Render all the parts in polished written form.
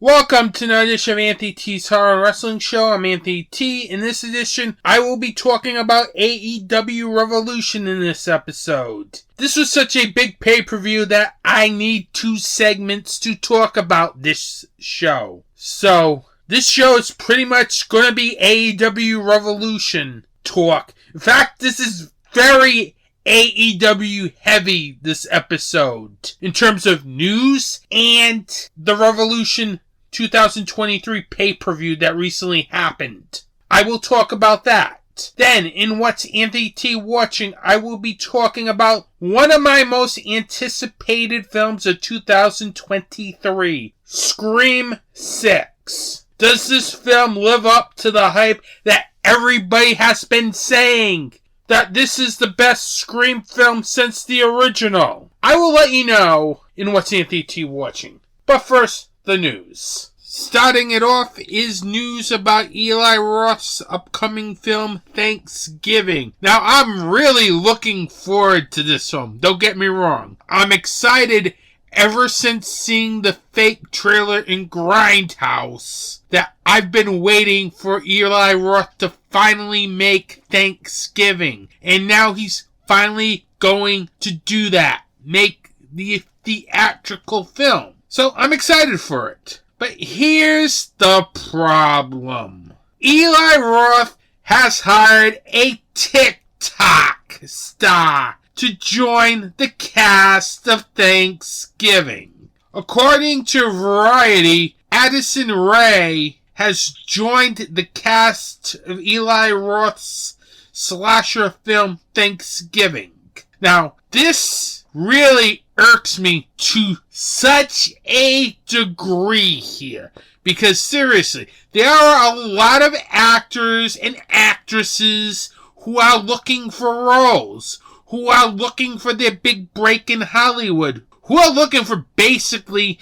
Welcome to another edition of Anthony T's Horror Wrestling Show. I'm Anthony T. In this edition, I will be talking about AEW Revolution in this episode. This was such a big pay-per-view that I need 2 segments to talk about this show. So, this show is pretty much going to be AEW Revolution talk. In fact, this is very AEW heavy this episode in terms of news and the Revolution 2023 pay-per-view that recently happened. I will talk about that. Then, in What's Anthony T Watching, I will be talking about one of my most anticipated films of 2023, Scream 6. Does this film live up to the hype that everybody has been saying? That this is the best Scream film since the original? I will let you know in What's Anthony T Watching. But first, the news. Starting it off is news about Eli Roth's upcoming film, Thanksgiving. Now, I'm really looking forward to this film. Don't get me wrong. I'm excited ever since seeing the fake trailer in Grindhouse that I've been waiting for Eli Roth to finally make Thanksgiving. And now he's finally going to do that. Make the theatrical film. So I'm excited for it. But here's the problem. Eli Roth has hired a TikTok star to join the cast of Thanksgiving. According to Variety, Addison Rae has joined the cast of Eli Roth's slasher film Thanksgiving. Now, this really irks me to such a degree here. Because seriously, there are a lot of actors and actresses who are looking for roles, who are looking for their big break in Hollywood, who are looking for basically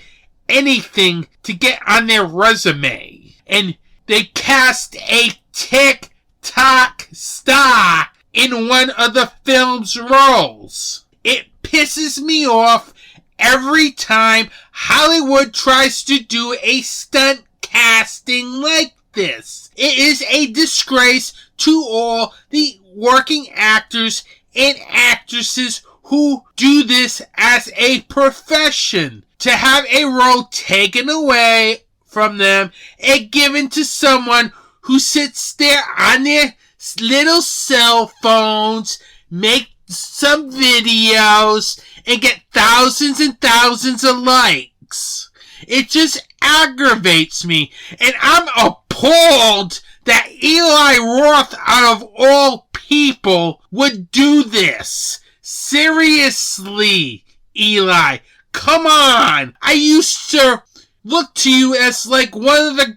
anything to get on their resume. And they cast a TikTok star in one of the film's roles. It pisses me off every time Hollywood tries to do a stunt casting like this. It is a disgrace to all the working actors and actresses who do this as a profession. To have a role taken away from them and given to someone who sits there on their little cell phones, make some videos, and get thousands and thousands of likes. It just aggravates me, and I'm appalled that Eli Roth, out of all people, would do this. Seriously, Eli, come on. I used to look to you as like one of the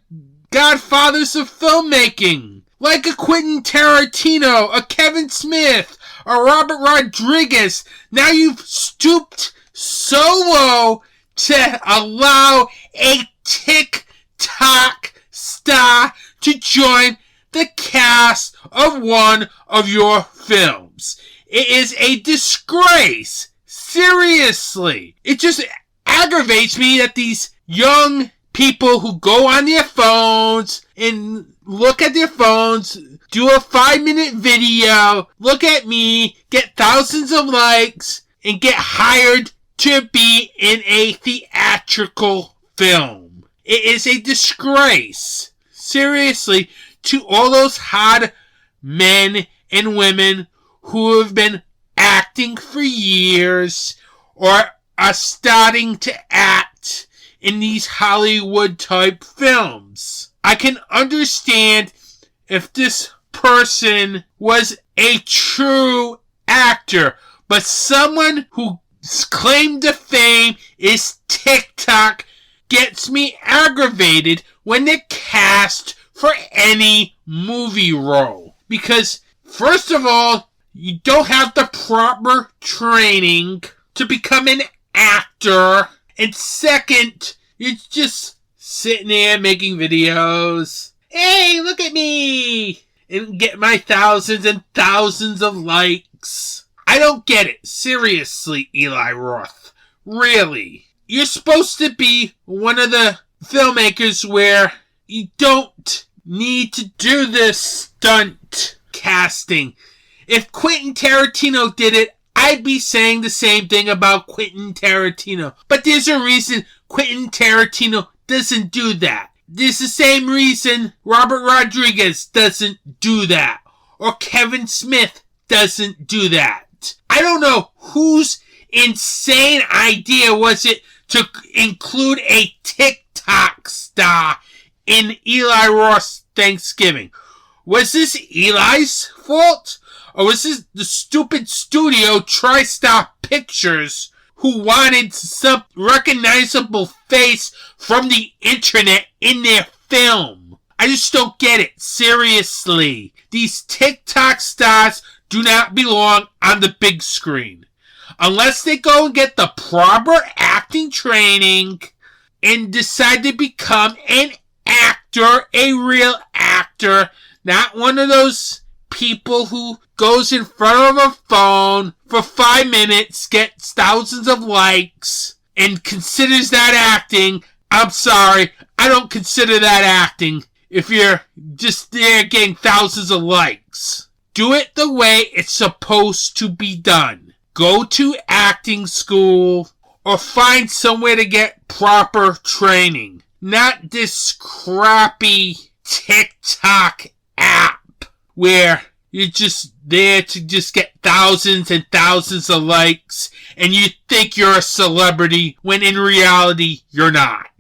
godfathers of filmmaking. Like a Quentin Tarantino, a Kevin Smith, a Robert Rodriguez. Now you've stooped so low to allow a TikTok star to join the cast of one of your films. It is a disgrace. Seriously. It just aggravates me that these young people who go on their phones and look at their phones, do a 5-minute video, look at me, get thousands of likes, and get hired to be in a theatrical film. It is a disgrace. Seriously, to all those hot men and women who have been acting for years or are starting to act in these Hollywood-type films. I can understand if this person was a true actor, but someone whose claim to fame is TikTok gets me aggravated when they're cast for any movie role. Because, first of all, you don't have the proper training to become an actor. And second, you're just sitting there making videos. Hey, look at me! And get my thousands and thousands of likes. I don't get it. Seriously, Eli Roth. Really. You're supposed to be one of the filmmakers where you don't need to do this stunt casting. If Quentin Tarantino did it, I'd be saying the same thing about Quentin Tarantino. But there's a reason Quentin Tarantino doesn't do that. There's the same reason Robert Rodriguez doesn't do that. Or Kevin Smith doesn't do that. I don't know whose insane idea was it to include a TikTok star in Eli Roth's Thanksgiving. Was this Eli's fault? Or was this the stupid studio TriStar Pictures who wanted some recognizable face from the internet in their film? I just don't get it. Seriously. These TikTok stars do not belong on the big screen. Unless they go and get the proper acting training and decide to become an actor, a real actor, not one of those people who goes in front of a phone for 5 minutes, gets thousands of likes, and considers that acting. I'm sorry, I don't consider that acting if you're just there getting thousands of likes. Do it the way it's supposed to be done. Go to acting school or find somewhere to get proper training. Not this crappy TikTok app where you're just there to just get thousands and thousands of likes and you think you're a celebrity when in reality you're not.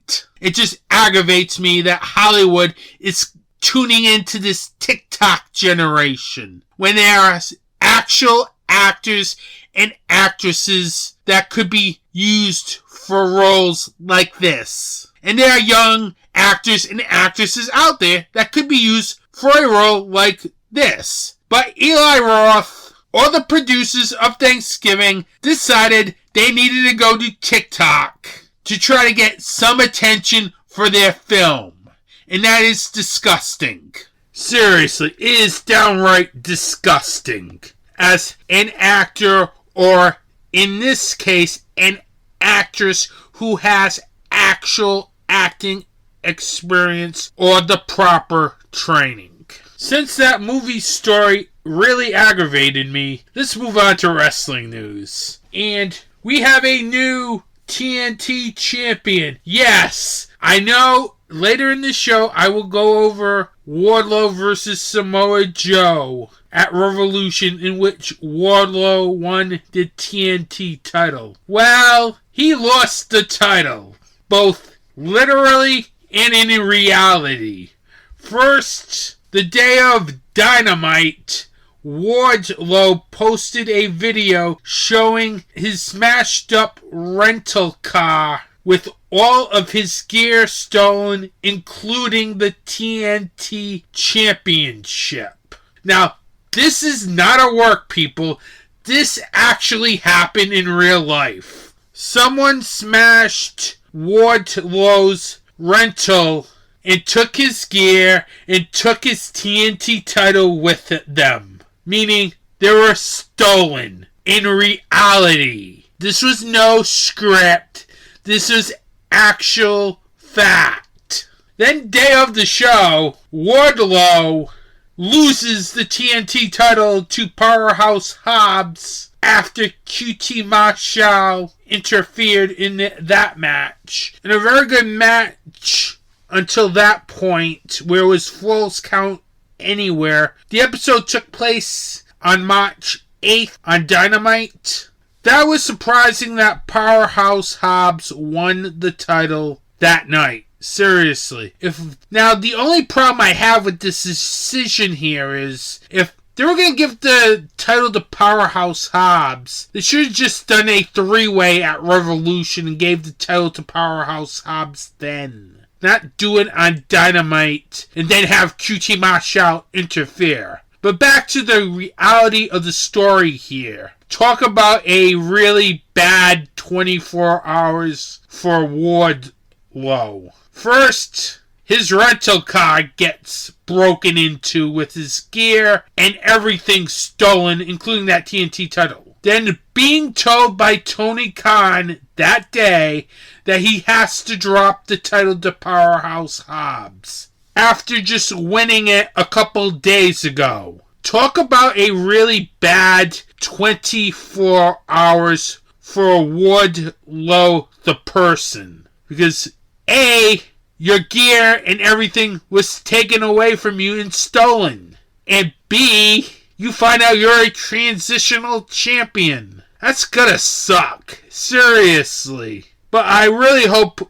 It just aggravates me that Hollywood is tuning into this TikTok generation when there are actual actors and actresses that could be used for roles like this. And there are young actors and actresses out there that could be used for a role like this. But Eli Roth or the producers of Thanksgiving decided they needed to go to TikTok to try to get some attention for their film. And that is disgusting. Seriously, it is downright disgusting. As an actor, or in this case, an actress who has actual acting experience or the proper training. Since that movie story really aggravated me, let's move on to wrestling news. And we have a new TNT champion. Yes, I know later in the show I will go over Wardlow versus Samoa Joe at Revolution, in which Wardlow won the TNT title. Well, he lost the title, both literally and in reality. First, the day of Dynamite, Wardlow posted a video showing his smashed up rental car with all of his gear stolen, including the TNT Championship. Now, this is not a work, people. This actually happened in real life. Someone smashed Wardlow's rental and took his gear and took his TNT title with them. Meaning, they were stolen. In reality. This was no script. This was actual fact. Then, day of the show, Wardlow loses the TNT title to Powerhouse Hobbs after QT Marshall interfered in that match. In a very good match until that point, where it was Falls Count Anywhere. The episode took place on March 8th on Dynamite. That was surprising that Powerhouse Hobbs won the title that night. Seriously. Now, the only problem I have with this decision here is, if they were going to give the title to Powerhouse Hobbs, they should have just done a 3-way at Revolution and gave the title to Powerhouse Hobbs then. Not do it on Dynamite and then have QT Marshall interfere. But back to the reality of the story here. Talk about a really bad 24 hours for Wardlow. First, his rental car gets broken into with his gear and everything stolen, including that TNT title. then being told by Tony Khan that day that he has to drop the title to Powerhouse Hobbs after just winning it a couple days ago. Talk about a really bad 24 hours for Wardlow the person. Because A, your gear and everything was taken away from you and stolen. And B, you find out you're a transitional champion. That's gonna suck. Seriously. But I really hope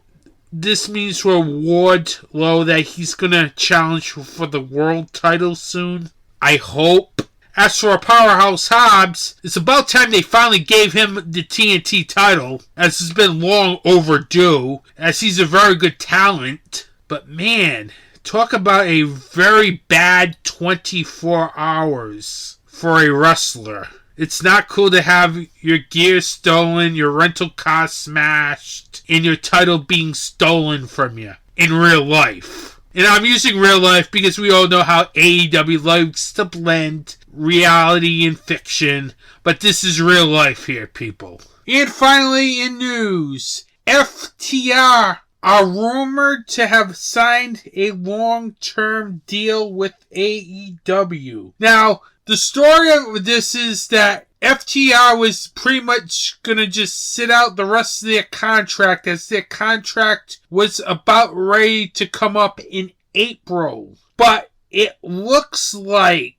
this means for Wardlow that he's gonna challenge for the world title soon. I hope. As for Powerhouse Hobbs, it's about time they finally gave him the TNT title, as it's been long overdue, as he's a very good talent. But man, talk about a very bad 24 hours for a wrestler. It's not cool to have your gear stolen, your rental car smashed, and your title being stolen from you in real life. And I'm using real life because we all know how AEW likes to blend reality and fiction. But this is real life here, people. And finally, in news, FTR are rumored to have signed a long-term deal with AEW. Now, the story of this is that FTR was pretty much going to just sit out the rest of their contract, as their contract was about ready to come up in April. But it looks like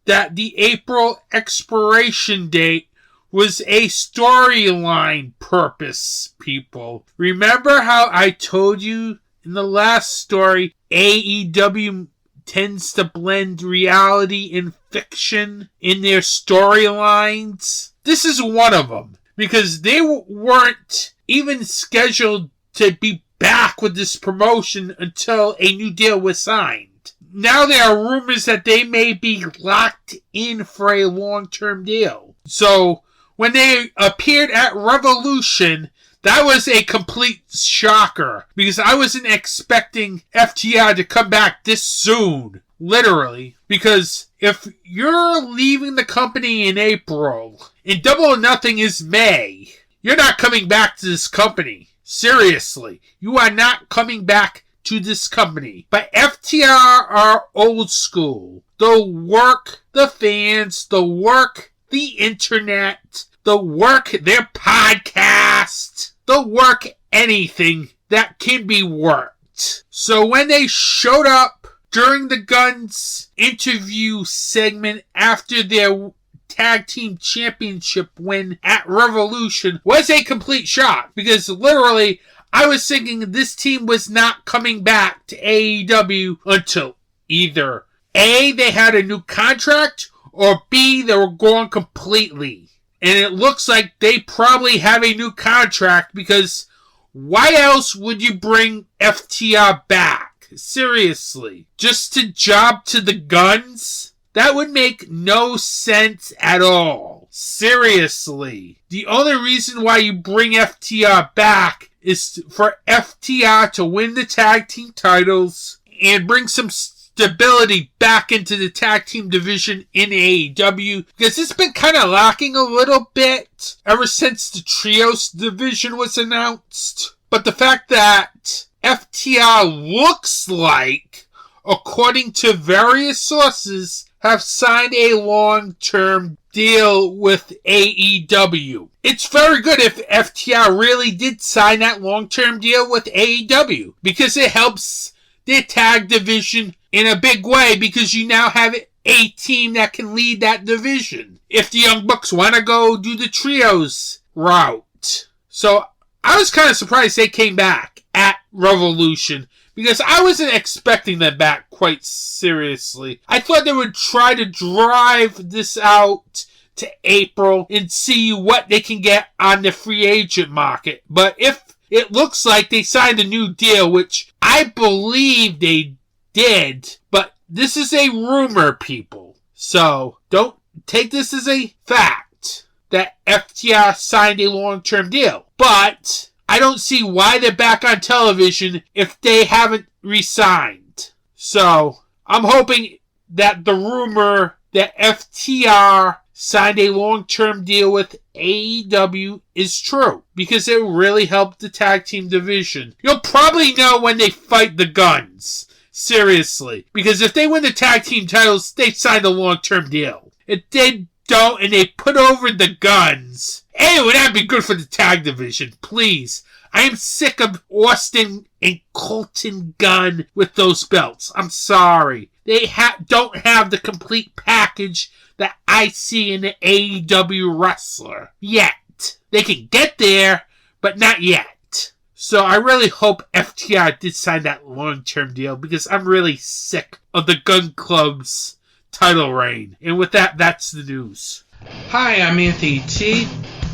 that the April expiration date was a storyline purpose, people. Remember how I told you in the last story, AEW tends to blend reality and fiction in their storylines? This is one of them, because they weren't even scheduled to be back with this promotion until a new deal was signed. Now there are rumors that they may be locked in for a long-term deal. So when they appeared at Revolution, that was a complete shocker, because I wasn't expecting FTR to come back this soon, literally. Because if you're leaving the company in April, and Double or Nothing is May, you're not coming back to this company. Seriously, you are not coming back to this company. But FTR are old school. They'll work the fans, they'll work the internet, they'll work their podcast, they'll work anything that can be worked. So when they showed up during the Guns interview segment after their tag team championship win at Revolution, was a complete shock, because literally I was thinking this team was not coming back to AEW until either A, they had a new contract, or B, they were gone completely. And it looks like they probably have a new contract, because why else would you bring FTR back? Seriously. Just to job to the Guns? That would make no sense at all. Seriously. The only reason why you bring FTR back is for FTR to win the tag team titles and bring some stability back into the tag team division in AEW, because it's been kind of lacking a little bit ever since the Trios division was announced. But the fact that FTR looks like, according to various sources, have signed a long-term deal with AEW. It's very good if FTR really did sign that long-term deal with AEW, because it helps their tag division in a big way, because you now have a team that can lead that division if the Young Bucks want to go do the Trios route. So I was kind of surprised they came back at Revolution, because I wasn't expecting them back, quite seriously. I thought they would try to drive this out to April and see what they can get on the free agent market. But if it looks like they signed a new deal, which I believe they did, but this is a rumor, people. So don't take this as a fact that FTR signed a long-term deal. But I don't see why they're back on television if they haven't re-signed. So I'm hoping that the rumor that FTR signed a long-term deal with AEW is true, because it really helped the tag team division. You'll probably know when they fight the Guns. Seriously. Because if they win the tag team titles, they signed a long-term deal. If they don't, and they put over the Guns, hey, would that be good for the tag division? Please. I am sick of Austin and Colton Gunn with those belts. I'm sorry. They don't have the complete package that I see in the AEW wrestler. Yet. They can get there, but not yet. So I really hope FTR did sign that long-term deal, because I'm really sick of the Gun Club's title reign. And with that, that's the news. Hi, I'm Anthony T.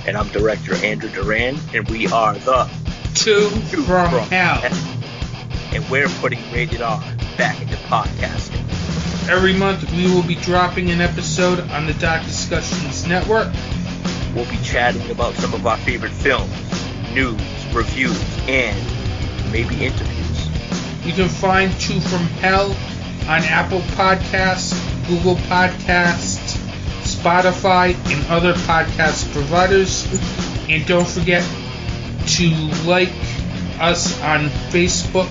And I'm Director Andrew Duran, and we are the Two from Hell. And we're putting Rated R back into podcasting. Every month we will be dropping an episode on the Dark Discussions Network. We'll be chatting about some of our favorite films, news, reviews, and maybe interviews. You can find Two from Hell on Apple Podcasts, Google Podcasts, Spotify, and other podcast providers. And don't forget to like us on Facebook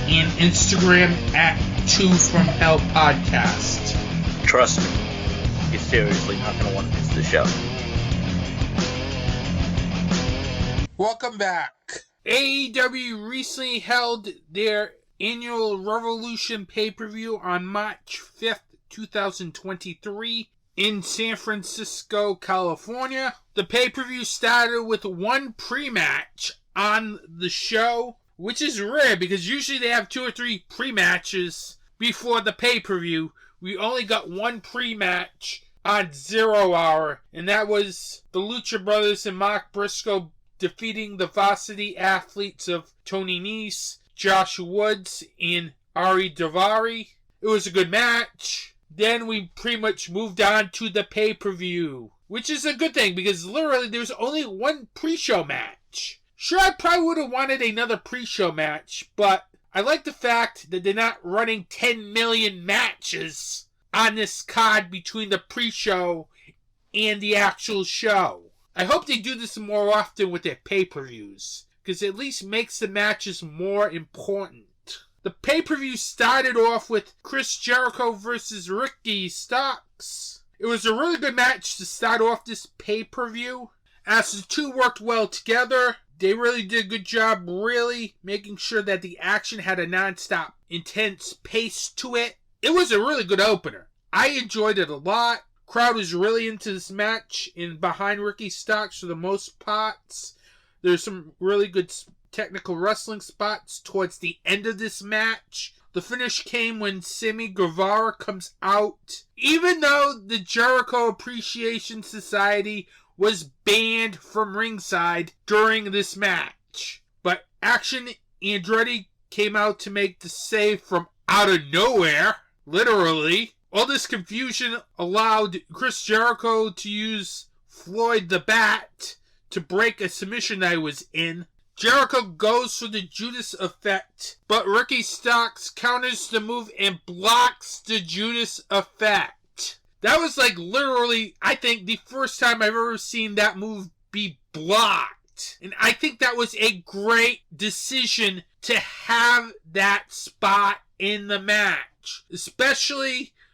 and Instagram at Two from Hell Podcast. Trust me, you're seriously not going to want to miss the show. Welcome back. AEW recently held their annual Revolution pay-per-view on March 5th, 2023 in San Francisco, California. The pay-per-view started with one pre-match on the show, which is rare because usually they have 2 or 3 pre-matches before the pay-per-view. We only got one pre-match on 0 Hour, and that was the Lucha Brothers and Mark Briscoe defeating the varsity athletes of Tony Nese, Josh Woods, and Ari Daivari. It was a good match. Then we pretty much moved on to the pay-per-view, which is a good thing because literally there's only one pre-show match. Sure, I probably would have wanted another pre-show match, but I like the fact that they're not running 10 million matches on this card between the pre-show and the actual show. I hope they do this more often with their pay-per-views, because it at least makes the matches more important. The pay-per-view started off with Chris Jericho versus Ricky Starks. It was a really good match to start off this pay-per-view. As the two worked well together, they really did a good job really making sure that the action had a non-stop, intense pace to it. It was a really good opener. I enjoyed it a lot. Crowd was really into this match and behind Ricky Starks for the most parts. There's some really good technical wrestling spots towards the end of this match. The finish came when Sammy Guevara comes out. Even though the Jericho Appreciation Society was banned from ringside during this match. But Action Andretti came out to make the save from out of nowhere. Literally. All this confusion allowed Chris Jericho to use Floyd the Bat to break a submission that he was in. Jericho goes for the Judas effect, but Ricky Starks counters the move and blocks the Judas effect. That was like literally, I think, the first time I've ever seen that move be blocked. And I think that was a great decision to have that spot in the match.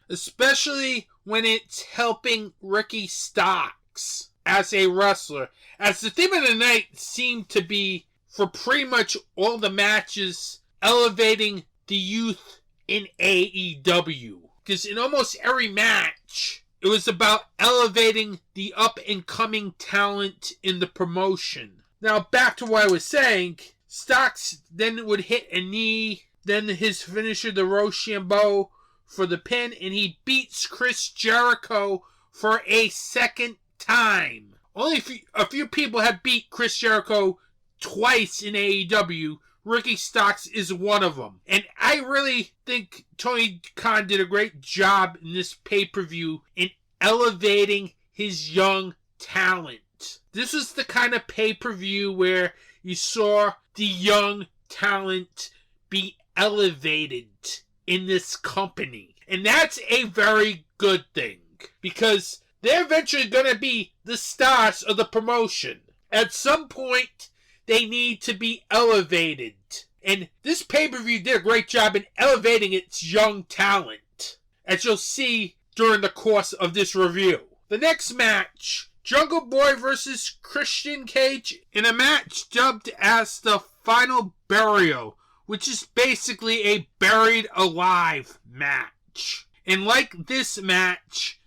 Especially when it's helping Ricky Starks as a wrestler. As the theme of the night seemed to be, for pretty much all the matches, elevating the youth in AEW. Because in almost every match, it was about elevating the up-and-coming talent in the promotion. Now, back to what I was saying, Starks then would hit a knee, then his finisher, the Rochambeau, for the pin, and he beats Chris Jericho for a second time. Only a few people have beat Chris Jericho twice in AEW. Ricky Starks is one of them. And I really think Tony Khan did a great job in this pay-per-view in elevating his young talent. This was the kind of pay-per-view where you saw the young talent be elevated in this company. And that's a very good thing. Because they're eventually going to be the stars of the promotion. At some point, they need to be elevated. And this pay-per-view did a great job in elevating its young talent, as you'll see during the course of this review. The next match, Jungle Boy versus Christian Cage, in a match dubbed as the Final Burial, which is basically a buried alive match. And like this match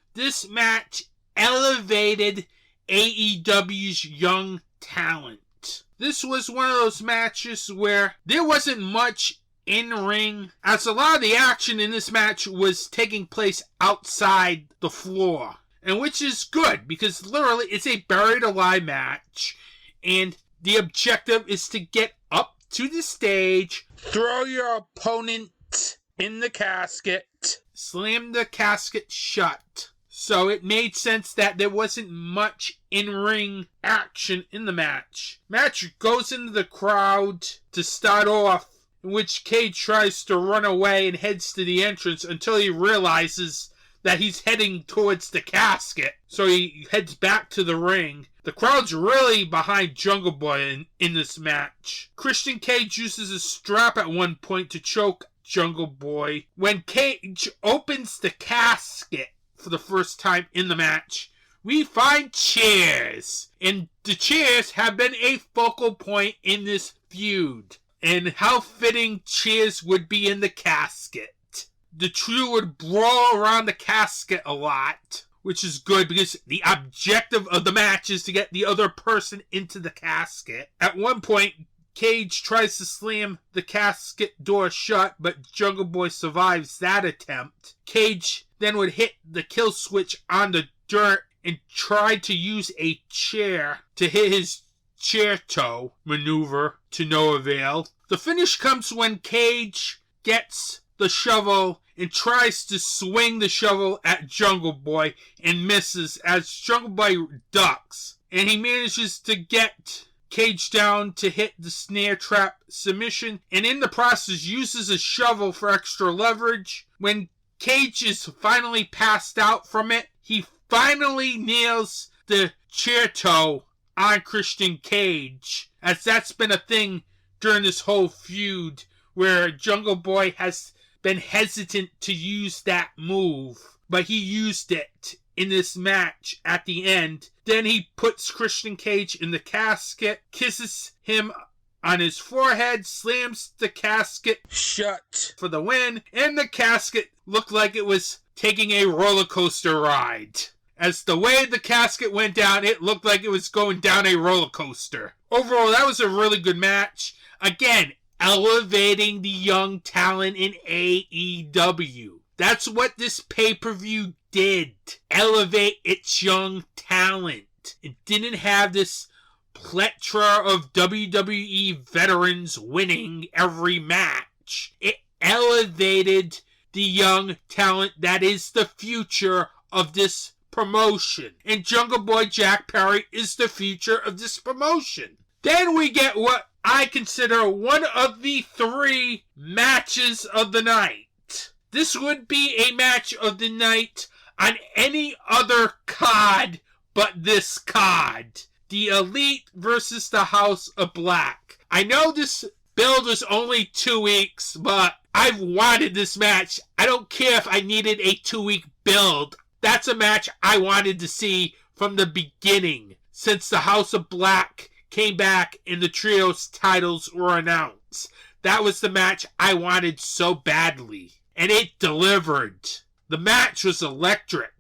elevated AEW's young talent. This was one of those matches where there wasn't much in-ring, as a lot of the action in this match was taking place outside the floor. And which is good, because literally it's a buried alive match, and the objective is to get up to the stage, throw your opponent in the casket, slam the casket shut. So it made sense that there wasn't much in-ring action in the match. Match goes into the crowd to start off, in which Cage tries to run away and heads to the entrance until he realizes that he's heading towards the casket. So he heads back to the ring. The crowd's really behind Jungle Boy in this match. Christian Cage uses a strap at one point to choke Jungle Boy. When Cage opens the casket for the first time in the match, we find chairs. And the chairs have been a focal point in this feud. And how fitting chairs would be in the casket. The trio would brawl around the casket a lot, which is good because the objective of the match is to get the other person into the casket. At one point, Cage tries to slam the casket door shut, but Jungle Boy survives that attempt. Cage then would hit the kill switch on the dirt and try to use a chair to hit his chair toe maneuver to no avail. The finish comes when Cage gets the shovel and tries to swing the shovel at Jungle Boy and misses as Jungle Boy ducks. And he manages to get Cage down to hit the snare trap submission, and in the process uses a shovel for extra leverage. When Cage is finally passed out from it, he finally nails the chair toe on Christian Cage, as that's been a thing during this whole feud where Jungle Boy has been hesitant to use that move, but he used it in this match at the end. Then he puts Christian Cage in the casket, kisses him on his forehead, slams the casket shut for the win, and the casket looked like it was taking a roller coaster ride. As the way the casket went down, it looked like it was going down a roller coaster. Overall, that was a really good match. Again, elevating the young talent in AEW. That's what this pay-per-view did. Elevate its young talent. It didn't have this plethora of WWE veterans winning every match. It elevated the young talent that is the future of this promotion. And Jungle Boy Jack Perry is the future of this promotion. Then we get what I consider one of the 3 matches of the night. This would be a match of the night on any other card but this card. The Elite versus the House of Black. I know this build was only 2 weeks, but I've wanted this match. I don't care if I needed a 2-week build. That's a match I wanted to see from the beginning, since the House of Black came back and the trios titles were announced. That was the match I wanted so badly, and it delivered. The match was electric.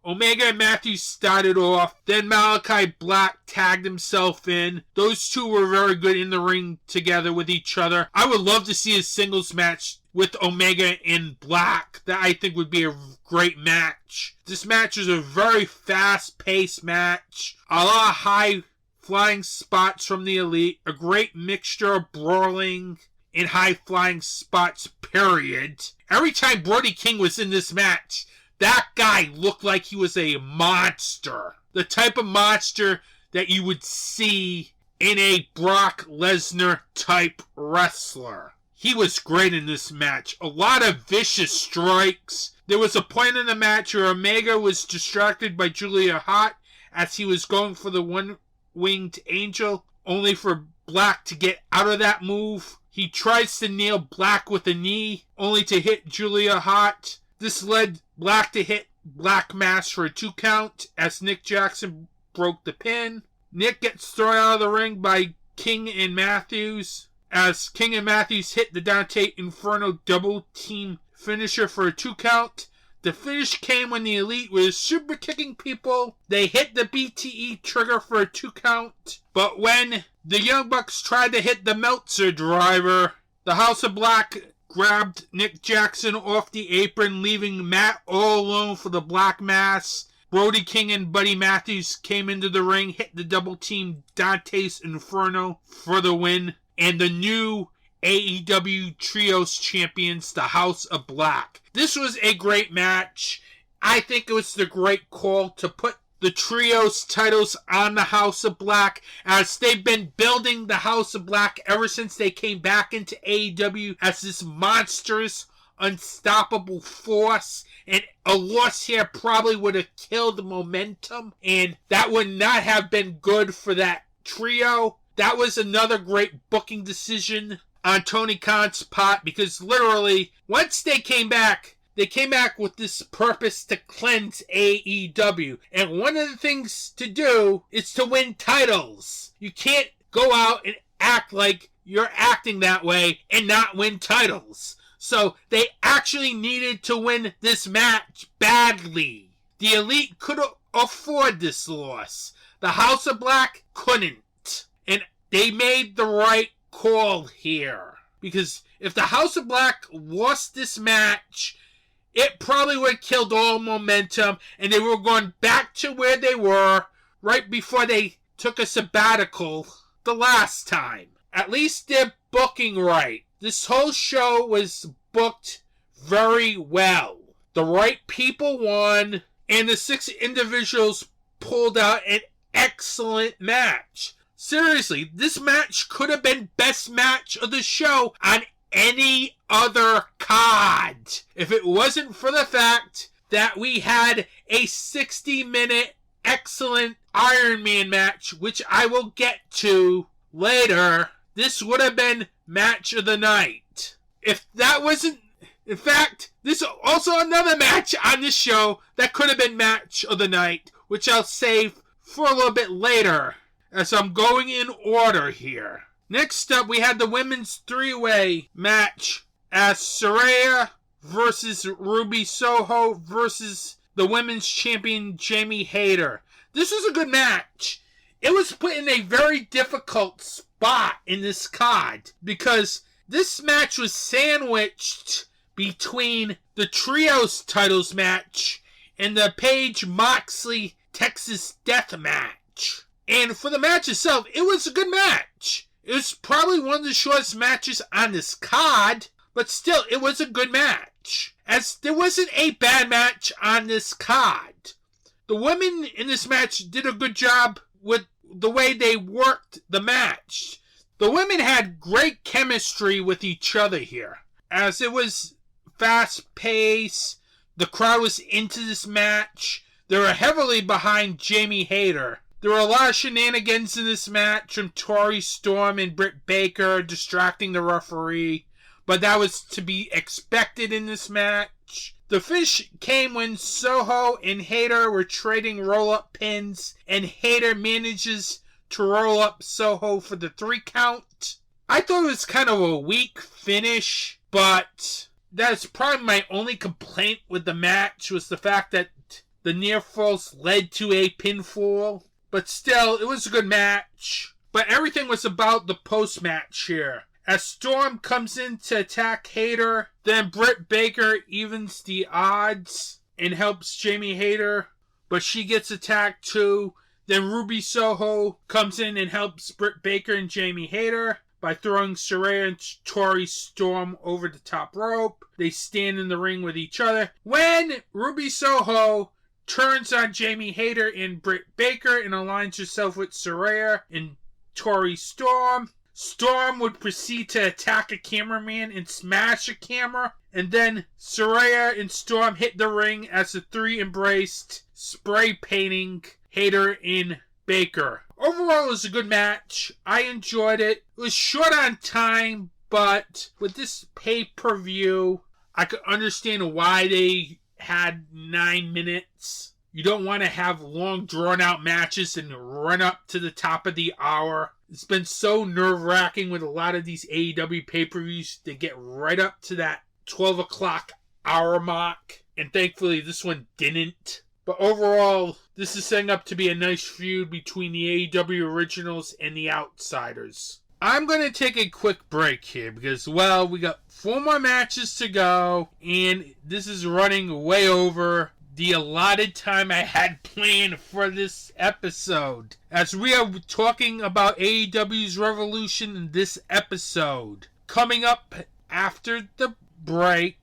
Omega and Matthews started off, then Malachi Black tagged himself in. Those two were very good in the ring together with each other. I would love to see a singles match with Omega and Black. That I think would be a great match. This match was a very fast-paced match. A lot of high-flying spots from the Elite. A great mixture of brawling and high-flying spots, period. Every time Brody King was in this match, that guy looked like he was a monster. The type of monster that you would see in a Brock Lesnar type wrestler. He was great in this match. A lot of vicious strikes. There was a point in the match where Omega was distracted by Julia Hart as he was going for the one-winged angel, only for Black to get out of that move. He tries to nail Black with a knee, only to hit Julia Hart. This led Black to hit Black Mass for a 2 count as Nick Jackson broke the pin. Nick gets thrown out of the ring by King and Matthews as King and Matthews hit the Dante Inferno double team finisher for a 2 count. The finish came when the Elite was super kicking people. They hit the BTE trigger for a 2 count. But when the Young Bucks tried to hit the Meltzer driver, the House of Black grabbed Nick Jackson off the apron, leaving Matt all alone for the Black Mass. Brody King and Buddy Matthews came into the ring, hit the double team Dante's Inferno for the win. And the new AEW Trios Champions, the House of Black. This was a great match. I think it was the great call to put the Trios titles on the House of Black, as they've been building the House of Black ever since they came back into AEW as this monstrous, unstoppable force. And a loss here probably would have killed momentum, and that would not have been good for that trio. That was another great booking decision on Tony Khan's part, because literally, once they came back with this purpose to cleanse AEW. And one of the things to do is to win titles. You can't go out and act like you're acting that way and not win titles. So they actually needed to win this match badly. The Elite could afford this loss. The House of Black couldn't. And they made the right call here, because if the House of Black lost this match, it probably would have killed all momentum, and they were going back to where they were right before they took a sabbatical the last time. At least they're booking right. This whole show was booked very well. The right people won, and the 6 individuals pulled out an excellent match. Seriously, this match could have been best match of the show on any other card, if it wasn't for the fact that we had a 60-minute excellent Iron Man match, which I will get to later. This would have been match of the night. If that wasn't... In fact, this is also another match on this show that could have been match of the night, which I'll save for a little bit later, as I'm going in order here. Next up, we had the women's 3-way match as Saraya versus Ruby Soho versus the women's champion Jamie Hayter. This was a good match. It was put in a very difficult spot in this card, because this match was sandwiched between the Trios titles match and the Paige Moxley Texas Death match. And for the match itself, it was a good match. It was probably one of the shortest matches on this card, but still, it was a good match, as there wasn't a bad match on this card. The women in this match did a good job with the way they worked the match. The women had great chemistry with each other here, as it was fast-paced. The crowd was into this match. They were heavily behind Jamie Hayter. There were a lot of shenanigans in this match from Tori Storm and Britt Baker distracting the referee, but that was to be expected in this match. The finish came when Soho and Hayter were trading roll-up pins, and Hayter manages to roll up Soho for the 3 count. I thought it was kind of a weak finish, but that's probably my only complaint with the match, was the fact that the near falls led to a pinfall. But still, it was a good match. But everything was about the post-match here. As Storm comes in to attack Hayter, then Britt Baker evens the odds and helps Jamie Hayter, but she gets attacked too. Then Ruby Soho comes in and helps Britt Baker and Jamie Hayter by throwing Saraya and Tori Storm over the top rope. They stand in the ring with each other, when Ruby Soho turns on Jamie Hayter and Britt Baker and aligns herself with Saraya and Tori Storm. Storm would proceed to attack a cameraman and smash a camera. And then Saraya and Storm hit the ring as the three embraced, spray painting Hayter and Baker. Overall, it was a good match. I enjoyed it. It was short on time, but with this pay-per-view, I could understand why they had 9 minutes. You don't want to have long, drawn-out matches and run up to the top of the hour. It's been so nerve-wracking with a lot of these AEW pay-per-views. They get right up to that 12 o'clock hour mark, and thankfully this one didn't. But overall, this is setting up to be a nice feud between the AEW originals and the outsiders. I'm going to take a quick break here because, well, we got 4 more matches to go, and this is running way over the allotted time I had planned for this episode. As we are talking about AEW's Revolution in this episode. Coming up after the break,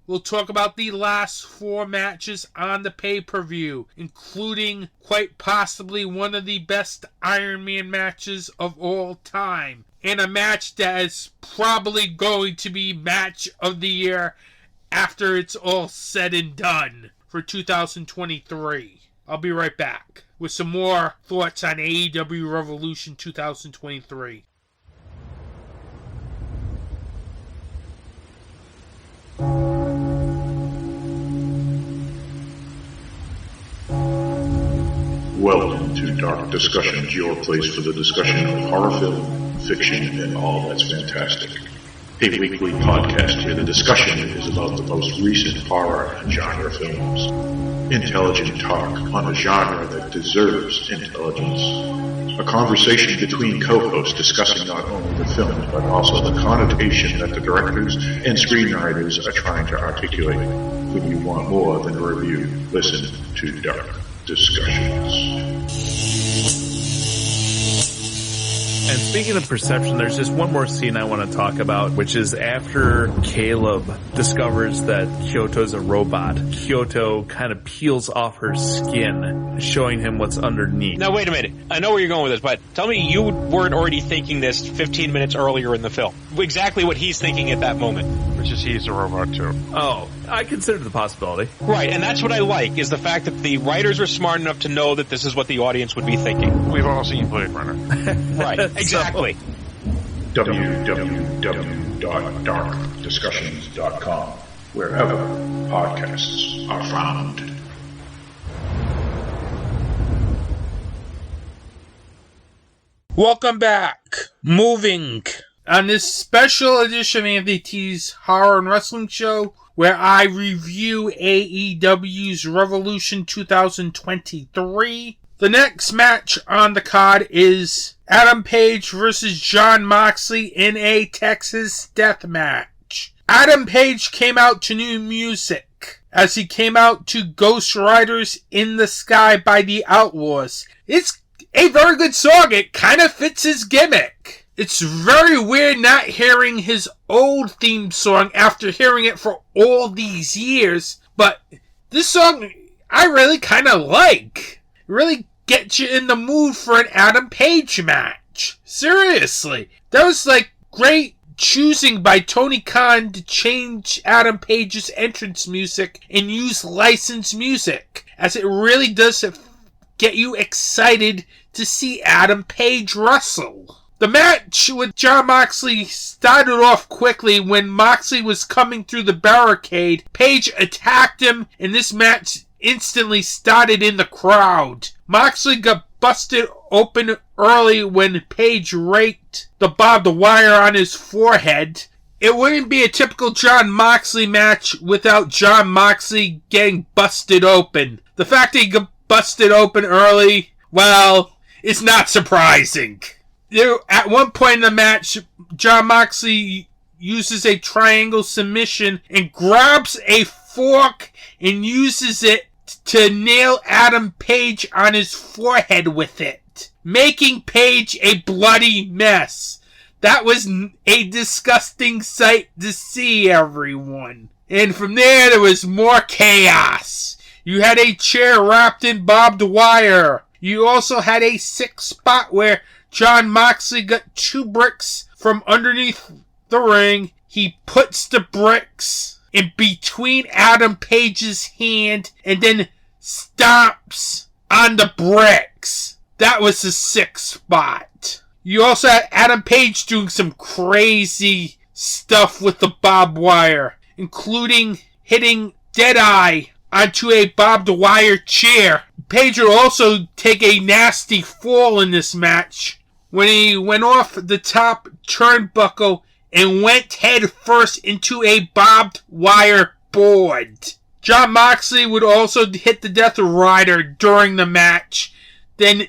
we'll talk about the last 4 matches on the pay-per-view, including quite possibly one of the best Iron Man matches of all time, and a match that is probably going to be match of the year after it's all said and done for 2023. I'll be right back with some more thoughts on AEW Revolution 2023. Welcome to Dark Discussions, your place for the discussion of horror film, fiction, and all that's fantastic. A weekly podcast where the discussion is about the most recent horror and genre films. Intelligent talk on a genre that deserves intelligence. A conversation between co-hosts discussing not only the films, but also the connotation that the directors and screenwriters are trying to articulate. When you want more than a review, listen to Dark Discussions. And speaking of perception, there's just one more scene I want to talk about, which is after Caleb discovers that Kyoto's a robot. Kyoto kind of peels off her skin, showing him what's underneath. Now, wait a minute. I know where you're going with this, but tell me you weren't already thinking this 15 minutes earlier in the film. Exactly what he's thinking at that moment. Which is he's a robot too. Oh, I considered the possibility. Right, and that's what I like, is the fact that the writers were smart enough to know that this is what the audience would be thinking. We've all seen Blade Runner. Right, exactly. www.darkdiscussions.com, wherever podcasts are found. Welcome back. Moving on this special edition of Anthony T's Horror and Wrestling Show, where I review AEW's Revolution 2023. The next match on the card is Adam Page versus Jon Moxley in a Texas death match. Adam Page came out to new music as he came out to Ghost Riders in the Sky by the Outlaws. It's a very good song. It kind of fits his gimmick. It's very weird not hearing his old theme song after hearing it for all these years, but this song I really kind of like. It really gets you in the mood for an Adam Page match. Seriously. That was like great choosing by Tony Khan to change Adam Page's entrance music and use licensed music, as it really does get you excited to see Adam Page wrestle. The match with Jon Moxley started off quickly when Moxley was coming through the barricade. Page attacked him, and this match instantly started in the crowd. Moxley got busted open early when Page raked the barbed wire on his forehead. It wouldn't be a typical Jon Moxley match without Jon Moxley getting busted open. The fact that he got busted open early, well, it's not surprising. At one point in the match, Jon Moxley uses a triangle submission and grabs a fork and uses it to nail Adam Page on his forehead with it, making Page a bloody mess. That was a disgusting sight to see, everyone. And from there was more chaos. You had a chair wrapped in barbed wire. You also had a sick spot where Jon Moxley got 2 bricks from underneath the ring. He puts the bricks in between Adam Page's hand and then stomps on the bricks. That was a sick spot. You also had Adam Page doing some crazy stuff with the barbed wire, including hitting Deadeye onto a barbed wire chair. Page would also take a nasty fall in this match when he went off the top turnbuckle and went head first into a barbed wire board. Jon Moxley would also hit the Death Rider during the match, then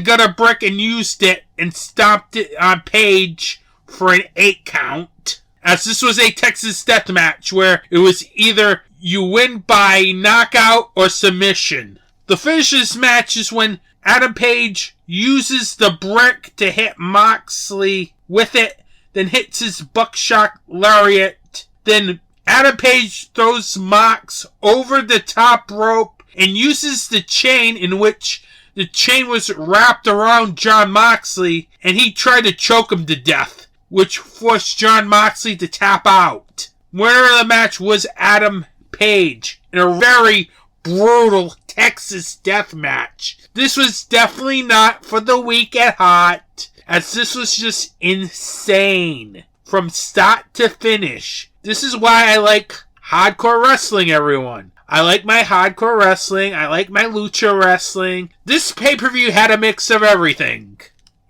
got a brick and used it and stomped it on Page for an 8 count. As this was a Texas death match where it was either you win by knockout or submission. The finish of this match is when Adam Page uses the brick to hit Moxley with it, then hits his buckshot lariat. Then Adam Page throws Mox over the top rope and uses the chain, in which the chain was wrapped around Jon Moxley, and he tried to choke him to death, which forced Jon Moxley to tap out. Winner of the match was Adam Page in a very brutal Texas death match. This was definitely not for the weak at heart, as this was just insane from start to finish. This is why I like hardcore wrestling, everyone. I like my hardcore wrestling. I like my lucha wrestling. This pay-per-view had a mix of everything.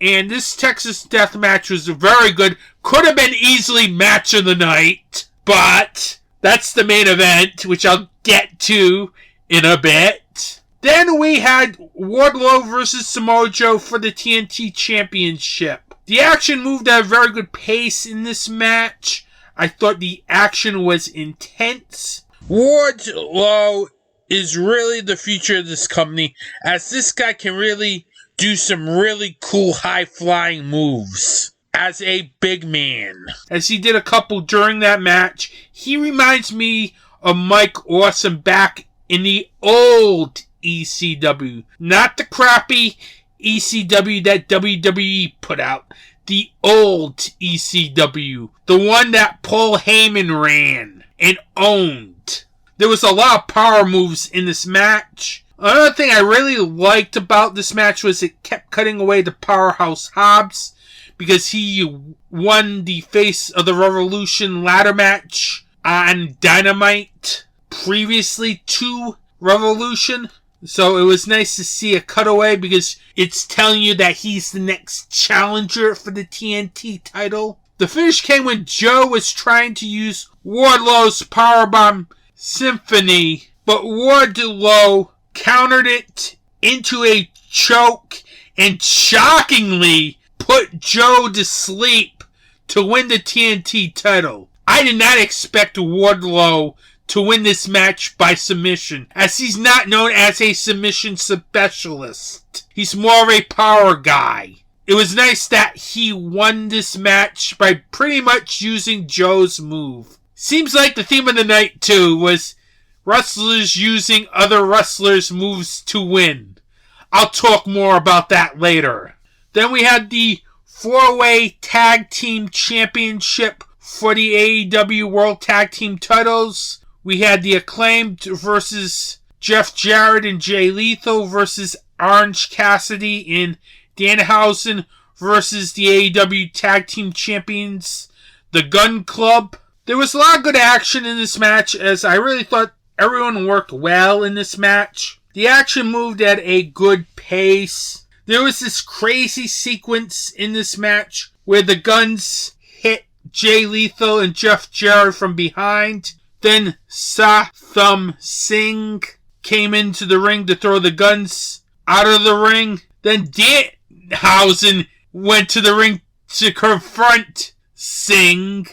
And this Texas death match was very good. Could have been easily match of the night. But that's the main event, which I'll get to in a bit. Then we had Wardlow versus Samoa Joe for the TNT Championship. The action moved at a very good pace in this match. I thought the action was intense. Wardlow is really the future of this company, as this guy can really do some really cool high-flying moves as a big man. As he did a couple during that match, he reminds me of Mike Awesome back in the old ECW. Not the crappy ECW that WWE put out. The old ECW. The one that Paul Heyman ran and owned. There was a lot of power moves in this match. Another thing I really liked about this match was it kept cutting away the Powerhouse Hobbs, because he won the Face of the Revolution ladder match on Dynamite previously to Revolution. So it was nice to see a cutaway, because it's telling you that he's the next challenger for the TNT title. The finish came when Joe was trying to use Wardlow's Powerbomb Symphony, but Wardlow countered it into a choke and shockingly put Joe to sleep to win the TNT title. I did not expect Wardlow to win this match by submission, as he's not known as a submission specialist. He's more of a power guy. It was nice that he won this match by pretty much using Joe's move. Seems like the theme of the night, too, was wrestlers using other wrestlers' moves to win. I'll talk more about that later. Then we had the 4-way Tag Team Championship for the AEW World Tag Team titles. We had the Acclaimed versus Jeff Jarrett and Jay Lethal versus Orange Cassidy and Danhausen versus the AEW Tag Team Champions, the Gun Club. There was a lot of good action in this match, as I really thought everyone worked well in this match. The action moved at a good pace. There was this crazy sequence in this match where the Guns hit Jay Lethal and Jeff Jarrett from behind. Then Satham Singh came into the ring to throw the Guns out of the ring. Then Danhausen went to the ring to confront Singh,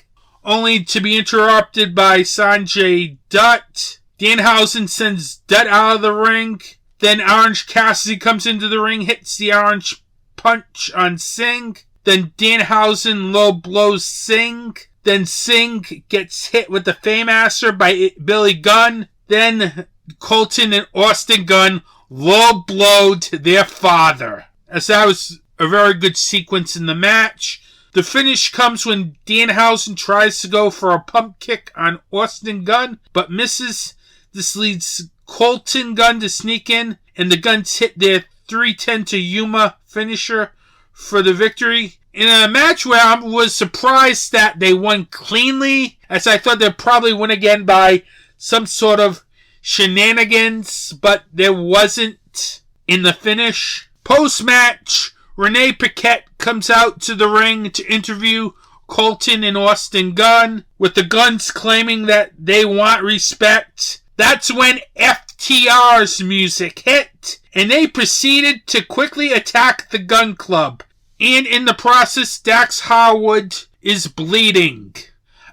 only to be interrupted by Sanjay Dutt. Danhausen sends Dutt out of the ring. Then Orange Cassidy comes into the ring, hits the Orange Punch on Singh. Then Danhausen low blows Singh. Then Singh gets hit with the Faymaster by Billy Gunn. Then Colton and Austin Gunn low blowed their father. as that was a very good sequence in the match. The finish comes when Danhausen tries to go for a pump kick on Austin Gunn, but misses. This leads Colton Gunn to sneak in, and the Guns hit their 310 to Yuma finisher for the victory. In a match where I was surprised that they won cleanly, as I thought they'd probably win again by some sort of shenanigans, but there wasn't in the finish. Post-match, Renee Paquette comes out to the ring to interview Colton and Austin Gunn, with the Guns claiming that they want respect. That's when FTR's music hit, and they proceeded to quickly attack the Gun Club. And in the process, Dax Harwood is bleeding.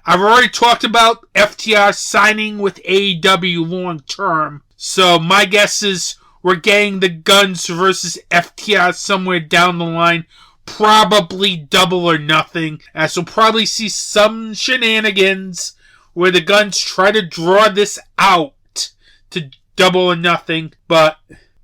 I've already talked about FTR signing with AEW long term, so my guess is we're getting the Guns versus FTR somewhere down the line, probably Double or Nothing, as we'll probably see some shenanigans where the Guns try to draw this out to Double or Nothing, but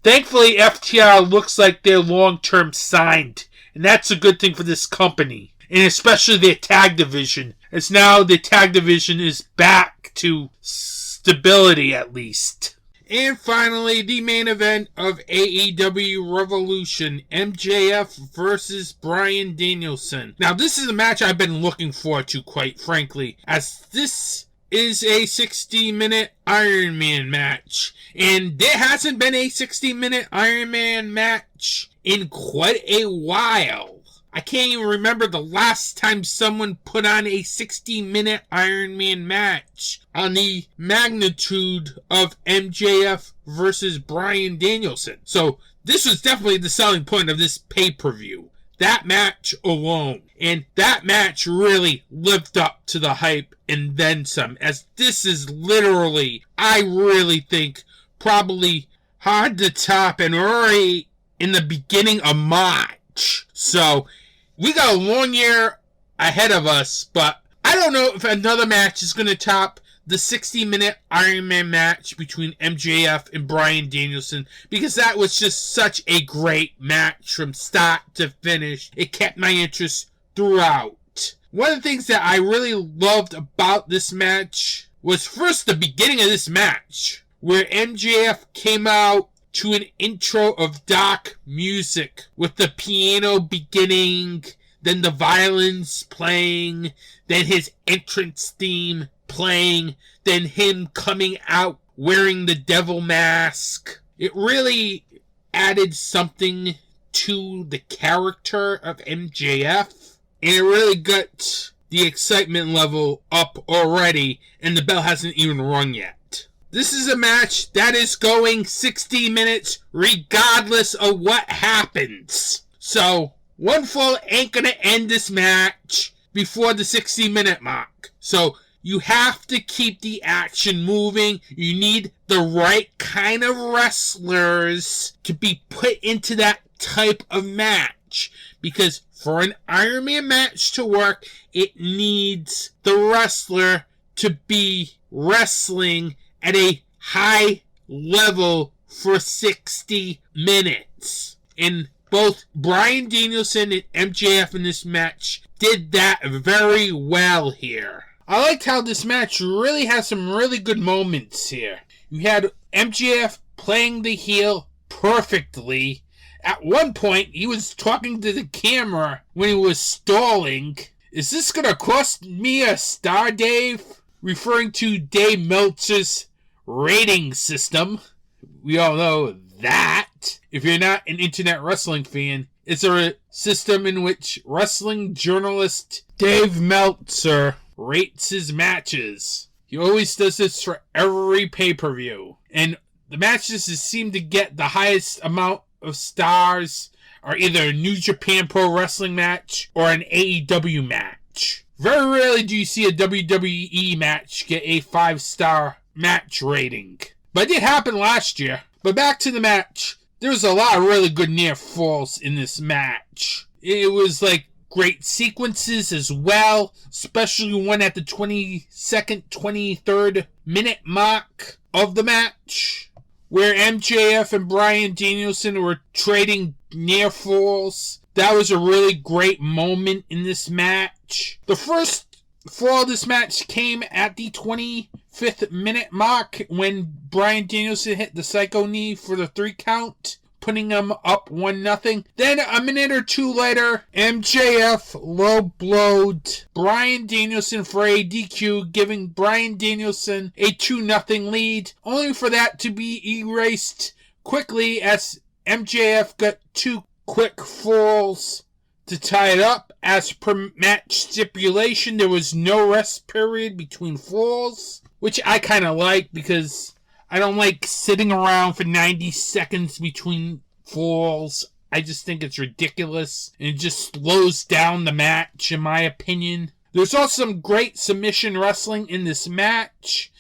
thankfully FTR looks like they're long-term signed, and that's a good thing for this company, and especially their tag division, as now the tag division is back to stability at least. And finally, the main event of AEW Revolution, MJF versus Bryan Danielson. Now, this is a match I've been looking forward to, quite frankly, as this is a 60-minute Iron Man match. And there hasn't been a 60-minute Iron Man match in quite a while. I can't even remember the last time someone put on a 60-minute Iron Man match on the magnitude of MJF versus Bryan Danielson. So this was definitely the selling point of this pay-per-view. That match alone. And that match really lived up to the hype and then some. As this is literally, I really think, probably hard to top and already in the beginning of March. So we got a long year ahead of us, but I don't know if another match is going to top the 60-minute Iron Man match between MJF and Bryan Danielson, because that was just such a great match from start to finish. It kept my interest throughout. One of the things that I really loved about this match was first the beginning of this match, where MJF came out to an intro of dark music with the piano beginning, then the violins playing, then his entrance theme playing, then him coming out wearing the devil mask. It really added something to the character of MJF, and it really got the excitement level up already, and the bell hasn't even rung yet. This is a match that is going 60 minutes regardless of what happens. So, one fall ain't gonna end this match before the 60-minute mark. So, you have to keep the action moving. You need the right kind of wrestlers to be put into that type of match. Because for an Iron Man match to work, it needs the wrestler to be wrestling at a high level for 60 minutes. And both Bryan Danielson and MJF in this match did that very well here. I liked how this match really has some really good moments here. You had MJF playing the heel perfectly. At one point, he was talking to the camera when he was stalling. Is this gonna cost me a star, Dave? Referring to Dave Meltzer's rating system. We all know that. If you're not an internet wrestling fan, it's a system in which wrestling journalist Dave Meltzer rates his matches. He always does this for every pay-per-view. And the matches that seem to get the highest amount of stars are either a New Japan Pro Wrestling match or an AEW match. Very rarely do you see a WWE match get a 5-star match rating. But it did happen last year. But back to the match. There was a lot of really good near falls in this match. It was like great sequences as well, especially one at the 22nd, 23rd minute mark of the match, where MJF and Bryan Danielson were trading near falls. That was a really great moment in this match. The first fall of this match came at the 25th minute mark when Bryan Danielson hit the Psycho Knee for the 3 count, putting him up 1-0. Then a minute or two later, MJF low-blowed Bryan Danielson for a DQ, giving Bryan Danielson a 2-0 lead, only for that to be erased quickly as MJF got 2 quick falls to tie it up. As per match stipulation, there was no rest period between falls, which I kind of like because I don't like sitting around for 90 seconds between falls. I just think it's ridiculous, and it just slows down the match, in my opinion. There's also some great submission wrestling in this match.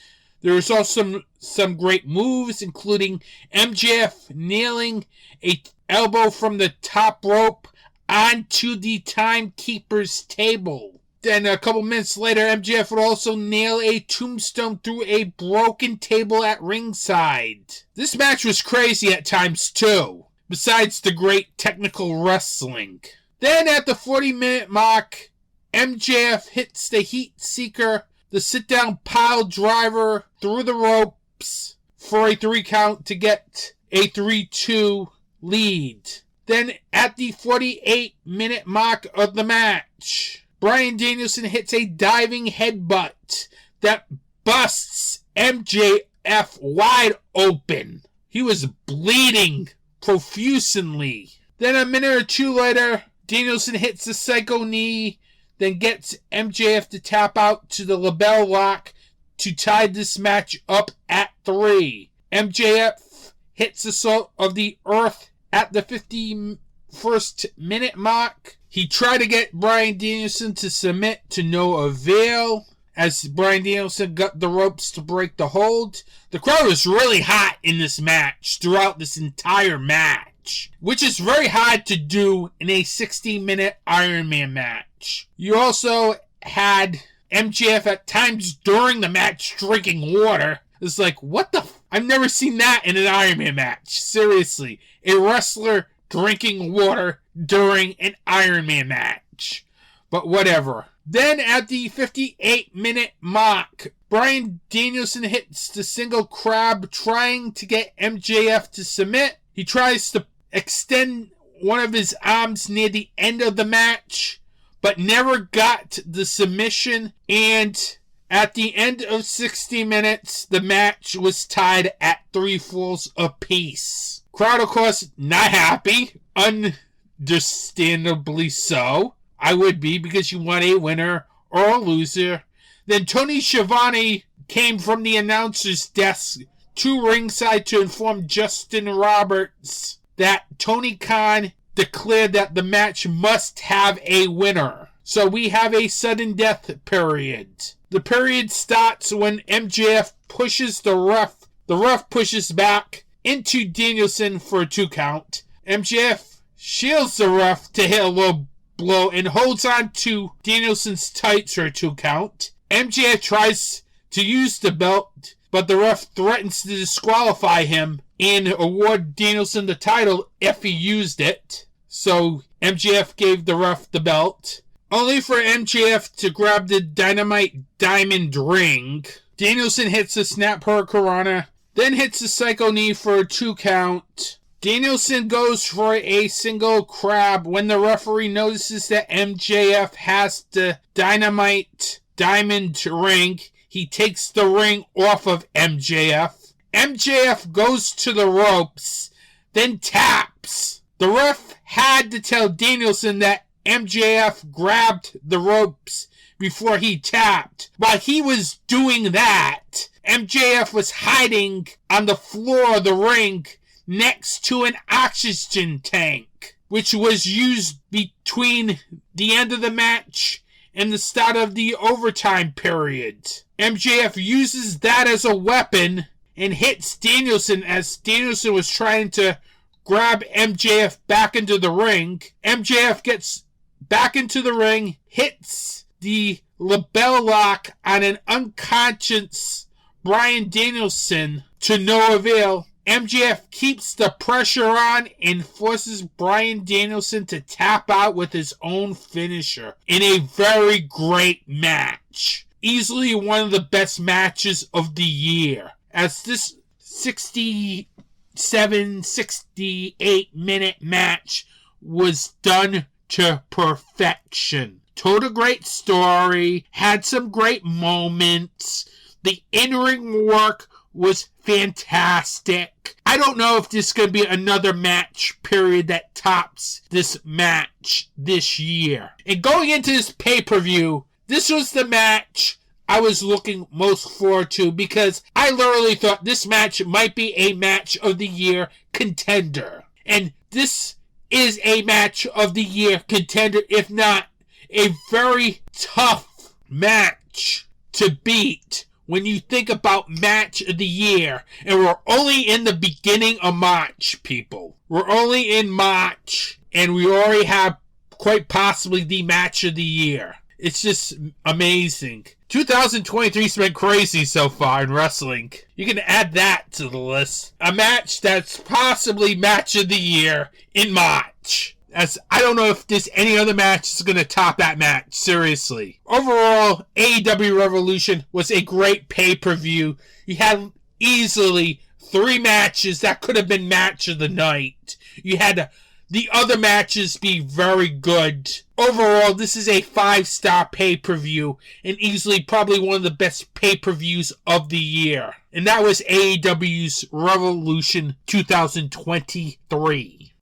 There's also some great moves, including MJF nailing a elbow from the top rope onto the timekeeper's table. Then a couple minutes later, MJF would also nail a tombstone through a broken table at ringside. This match was crazy at times too, besides the great technical wrestling. Then at the 40-minute mark, MJF hits the Heat Seeker, the sit-down pile driver through the ropes for a 3 count to get a 3-2 lead. Then at the 48-minute mark of the match, Bryan Danielson hits a diving headbutt that busts MJF wide open. He was bleeding profusely. Then a minute or two later, Danielson hits the Psycho Knee, then gets MJF to tap out to the label lock to tie this match up at 3. MJF hits the Salt of the Earth at the 51st minute mark. He tried to get Bryan Danielson to submit to no avail, as Bryan Danielson got the ropes to break the hold. The crowd was really hot in this match throughout this entire match, which is very hard to do in a 60-minute Iron Man match. You also had MJF at times during the match drinking water. It's like, what the I've never seen that in an Iron Man match. Seriously. A wrestler drinking water during an Iron Man match. But whatever. Then at the 58-minute mark, Bryan Danielson hits the single crab trying to get MJF to submit. He tries to extend one of his arms near the end of the match, but never got the submission. And at the end of 60 minutes, the match was tied at 3 falls apiece. Crowd, of course, not happy. Understandably so. I would be, because you want a winner or a loser. Then Tony Schiavone came from the announcer's desk to ringside to inform Justin Roberts that Tony Khan declared that the match must have a winner. So we have a sudden death period. The period starts when MJF pushes the ref. The ref pushes back into Danielson for a 2 count. MJF shields the ref to hit a low blow and holds on to Danielson's tights for a 2 count. MJF tries to use the belt, but the ref threatens to disqualify him and award Danielson the title if he used it. So MJF gave the ref the belt, only for MJF to grab the Dynamite Diamond ring. Danielson hits the Snap Hurricanrana, then hits the Psycho Knee for a 2 count. Danielson goes for a single crab when the referee notices that MJF has the Dynamite Diamond ring. He takes the ring off of MJF. MJF goes to the ropes, then taps. The ref had to tell Danielson that MJF grabbed the ropes before he tapped. While he was doing that, MJF was hiding on the floor of the ring next to an oxygen tank, which was used between the end of the match and the start of the overtime period. MJF uses that as a weapon and hits Danielson as Danielson was trying to grab MJF back into the ring. MJF gets back into the ring, hits the label lock on an unconscious Bryan Danielson to no avail. MJF keeps the pressure on and forces Bryan Danielson to tap out with his own finisher in a very great match. Easily one of the best matches of the year, as this 68 minute match was done to perfection. Told a great story, had some great moments. The in-ring work was fantastic. I don't know if this is going to be another match period that tops this match this year. And going into this pay-per-view, this was the match I was looking most forward to, because I literally thought this match might be a match of the year contender. And this is a match of the year contender, if not a very tough match to beat when you think about match of the year. And we're only in the beginning of March, people. We're only in March, and we already have quite possibly the match of the year. It's just amazing. 2023's been crazy so far in wrestling. You can add that to the list. A match that's possibly match of the year in March. As I don't know if there's any other match that's going to top that match, seriously. Overall, AEW Revolution was a great pay-per-view. You had easily 3 matches that could have been match of the night. You had the other matches be very good. Overall, this is a 5-star pay-per-view, and easily probably one of the best pay-per-views of the year. And that was AEW's Revolution 2023.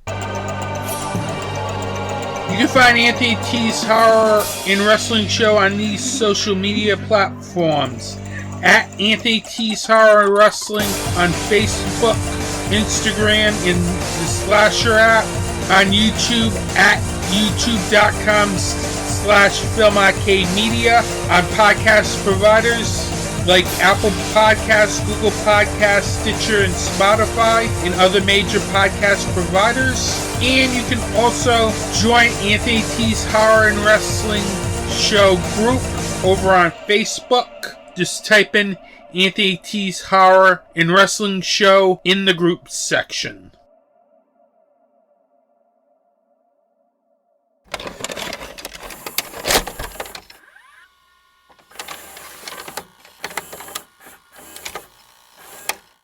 You can find Anthony T's Horror in Wrestling Show on these social media platforms. At Anthony T's Horror Wrestling on Facebook, Instagram, in the Slasher app, on YouTube at youtube.com/FilmArcadeMedia, on podcast providers like Apple Podcasts, Google Podcasts, Stitcher, and Spotify, and other major podcast providers. And you can also join Anthony T's Horror and Wrestling Show group over on Facebook. Just type in Anthony T's Horror and Wrestling Show in the group section.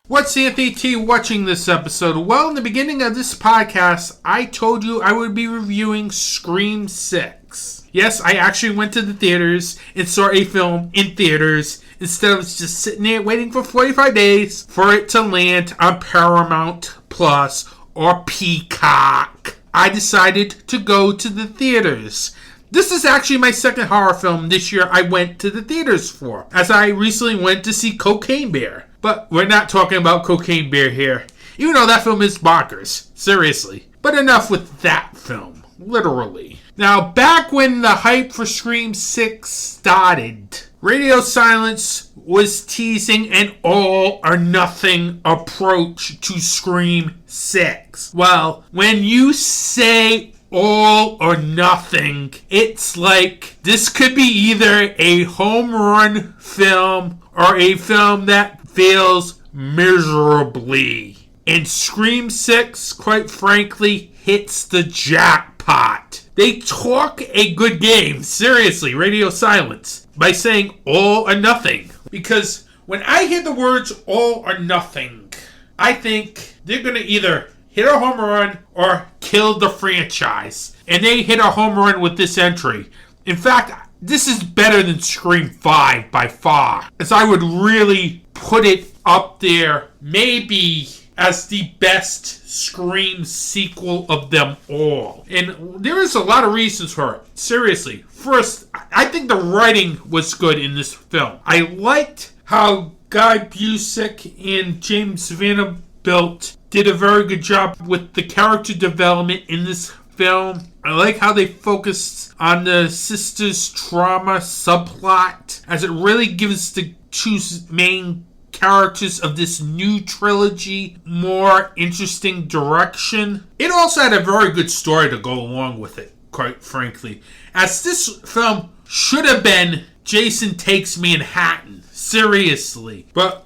What's Anthony T watching this episode? Well, in the beginning of this podcast, I told you I would be reviewing Scream 6. Yes, I actually went to the theaters and saw a film in theaters instead of just sitting there waiting for 45 days for it to land on Paramount Plus or Peacock. I decided to go to the theaters. This is actually my second horror film this year I went to the theaters for, as I recently went to see Cocaine Bear. But we're not talking about Cocaine Bear here, even though that film is bonkers, seriously. But enough with that film, literally. Now, back when the hype for Scream 6 started, Radio Silence was teasing an all-or-nothing approach to Scream 6. Well, when you say all or nothing, it's like this could be either a home run film or a film that fails miserably. And Scream 6, quite frankly, hits the jackpot. They talk a good game, seriously, Radio Silence, by saying all or nothing. Because when I hear the words all or nothing, I think they're going to either hit a home run or kill the franchise. And they hit a home run with this entry. In fact, this is better than Scream 5 by far, as I would really put it up there, maybe as the best Scream sequel of them all. And there is a lot of reasons for it. Seriously. First, I think the writing was good in this film. I liked how Guy Busick and James Vanderbilt did a very good job with the character development in this film. I like how they focused on the sister's trauma subplot, as it really gives the two main characters of this new trilogy more interesting direction. It also had a very good story to go along with it, quite frankly, as this film should have been Jason Takes Manhattan, seriously. But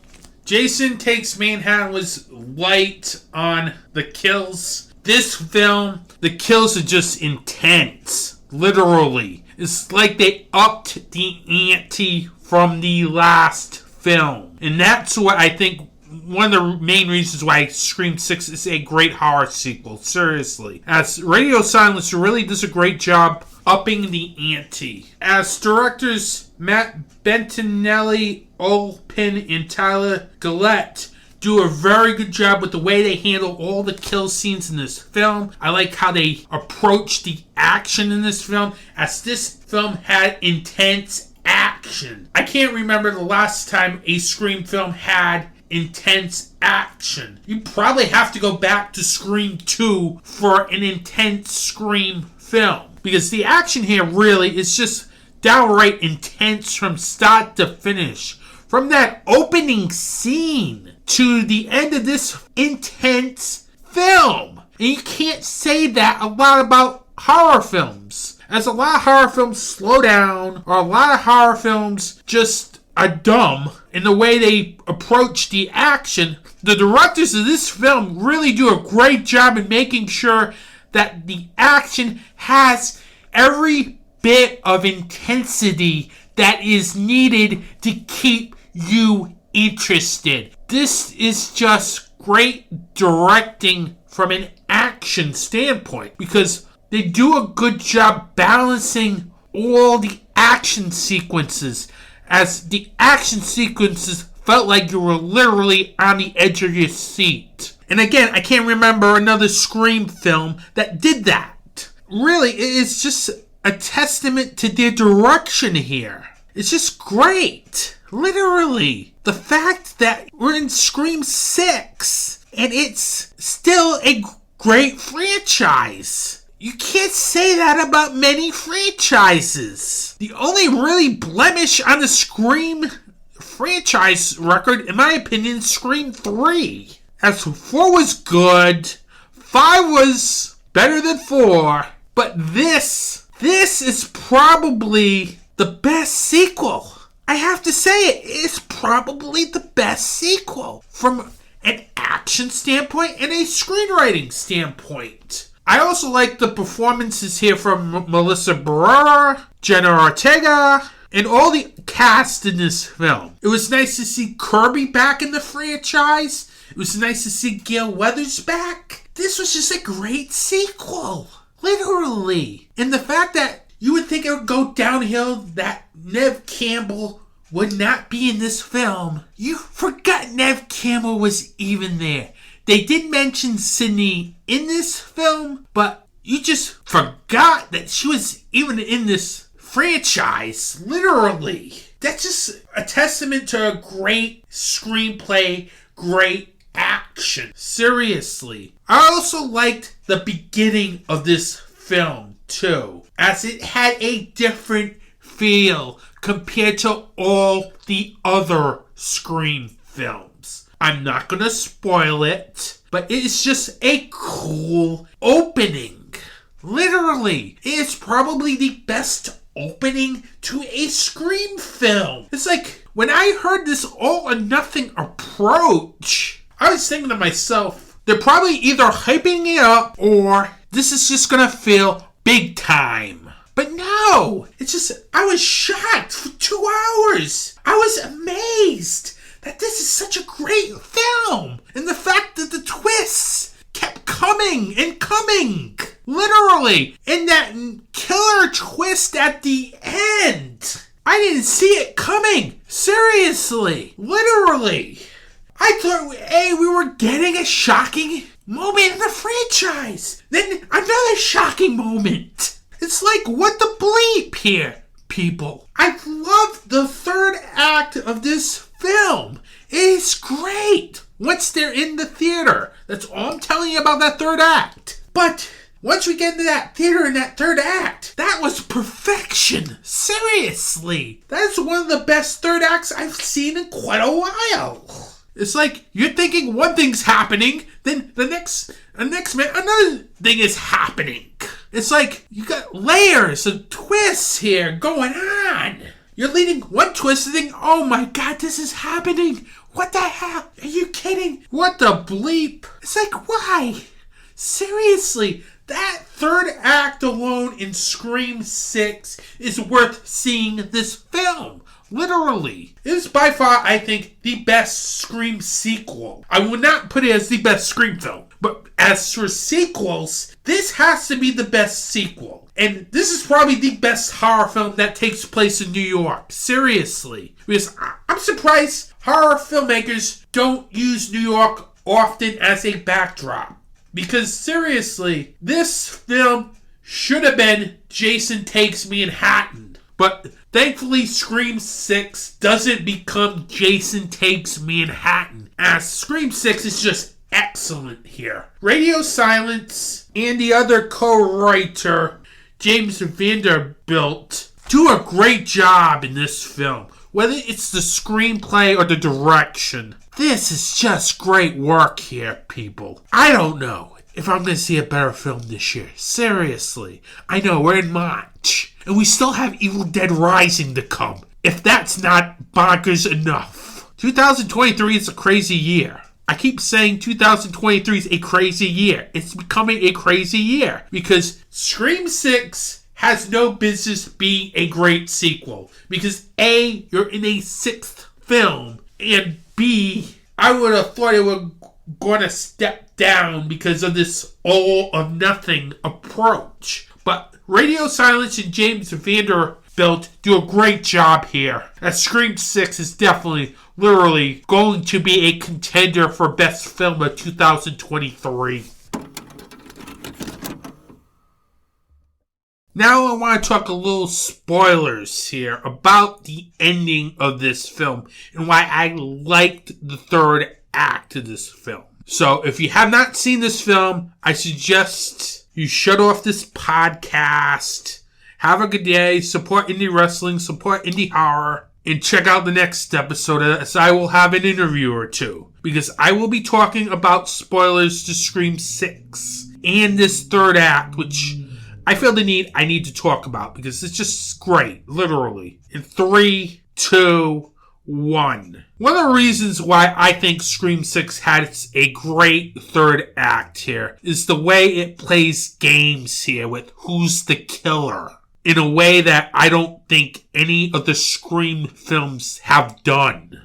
Jason Takes Manhattan was light on the kills. This film, the kills are just intense. Literally. It's like they upped the ante from the last film. And that's what I think one of the main reasons why Scream 6 is a great horror sequel. Seriously. As Radio Silence really does a great job upping the ante. As directors Matt Bettinelli, Olpin, and Tyler Gillette do a very good job with the way they handle all the kill scenes in this film. I like how they approach the action in this film, as this film had intense action. I can't remember the last time a Scream film had intense action. You probably have to go back to Scream 2 for an intense Scream film, because the action here really is just downright intense from start to finish. From that opening scene to the end of this intense film. And you can't say that a lot about horror films, as a lot of horror films slow down, or a lot of horror films just are dumb in the way they approach the action. The directors of this film really do a great job in making sure that the action has every bit of intensity that is needed to keep you interested. This is just great directing from an action standpoint, because they do a good job balancing all the action sequences, as the action sequences felt like you were literally on the edge of your seat. And again, I can't remember another Scream film that did that. Really, it's just a testament to their direction here. It's just great. Literally. The fact that we're in Scream 6 and it's still a great franchise. You can't say that about many franchises. The only really blemish on the Scream franchise record, in my opinion, is Scream 3. As 4 was good, 5 was better than 4, but this is probably the best sequel. I have to say it's probably the best sequel from an action standpoint and a screenwriting standpoint. I also like the performances here from Melissa Barrera, Jenna Ortega, and all the cast in this film. It was nice to see Kirby back in the franchise. It was nice to see Gale Weathers back. This was just a great sequel. Literally. And the fact that you would think it would go downhill, that Neve Campbell would not be in this film. You forgot Neve Campbell was even there. They did mention Sydney in this film, but you just forgot that she was even in this franchise. Literally. That's just a testament to a great screenplay, great action. Seriously. I also liked the beginning of this film too, as it had a different feel compared to all the other Scream films. I'm not gonna spoil it, but it's just a cool opening. Literally, it's probably the best opening to a Scream film. It's like, when I heard this all or nothing approach, I was thinking to myself, they're probably either hyping it up or this is just gonna feel big time. But no, it's just, I was shocked for 2 hours. I was amazed that this is such a great film. And the fact that the twists kept coming and coming. Literally. And that killer twist at the end. I didn't see it coming. Seriously. Literally. I thought, hey, we were getting a shocking moment in the franchise. Then another shocking moment. It's like, what the bleep here, people. I love the third act of this film. It's great once they're in the theater. That's all I'm telling you about that third act. But once we get into that theater in that third act, that was perfection. Seriously. That's one of the best third acts I've seen in quite a while. It's like you're thinking one thing's happening, then the next minute another thing is happening. It's like you got layers of twists here going on. You're leading one twist and think, oh my god, this is happening. What the hell? Are you kidding? What the bleep? It's like, why? Seriously, that third act alone in Scream 6 is worth seeing this film. Literally. It is by far, I think, the best Scream sequel. I would not put it as the best Scream film. But as for sequels, this has to be the best sequel. And this is probably the best horror film that takes place in New York. Seriously. Because I'm surprised horror filmmakers don't use New York often as a backdrop. Because seriously, this film should have been Jason Takes Manhattan. But thankfully, Scream 6 doesn't become Jason Takes Manhattan, as Scream 6 is just excellent here. Radio Silence and the other co-writer, James Vanderbilt, do a great job in this film. Whether it's the screenplay or the direction, this is just great work here, people. I don't know if I'm going to see a better film this year. Seriously. I know, we're in March. And we still have Evil Dead Rising to come. If that's not bonkers enough. 2023 is a crazy year. I keep saying 2023 is a crazy year. It's becoming a crazy year. Because Scream 6 has no business being a great sequel. Because A, you're in a sixth film. And B, I would have thought it were going to step down because of this all or nothing approach. But Radio Silence and James Vanderbilt do a great job here. As Scream 6 is definitely, literally, going to be a contender for Best Film of 2023. Now I want to talk a little spoilers here about the ending of this film and why I liked the third act of this film. So if you have not seen this film, I suggest you shut off this podcast, have a good day, support indie wrestling, support indie horror, and check out the next episode as I will have an interview or two. Because I will be talking about spoilers to Scream 6 and this third act, which I feel I need to talk about because it's just great, literally. In 3, 2, 1. One of the reasons why I think Scream 6 has a great third act here is the way it plays games here with who's the killer in a way that I don't think any of the Scream films have done.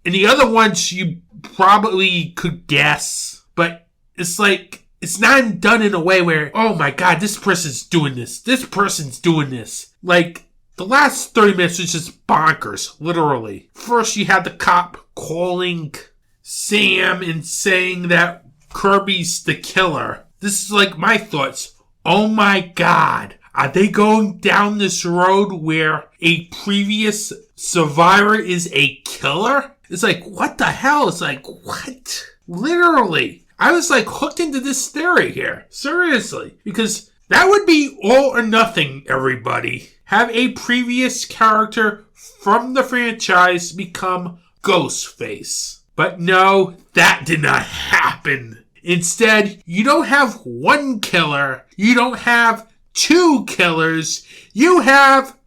And the other ones you probably could guess, but it's like, it's not done in a way where, oh my god, this person's doing this. This person's doing this. Like, the last 30 minutes was just bonkers, literally. First, you had the cop calling Sam and saying that Kirby's the killer. This is like my thoughts. Oh my god, are they going down this road where a previous survivor is a killer? It's like, what the hell? It's like, what? Literally. I was like hooked into this theory here. Seriously. Because that would be all or nothing, everybody. Have a previous character from the franchise become Ghostface. But no, that did not happen. Instead, you don't have one killer. You don't have two killers. You have,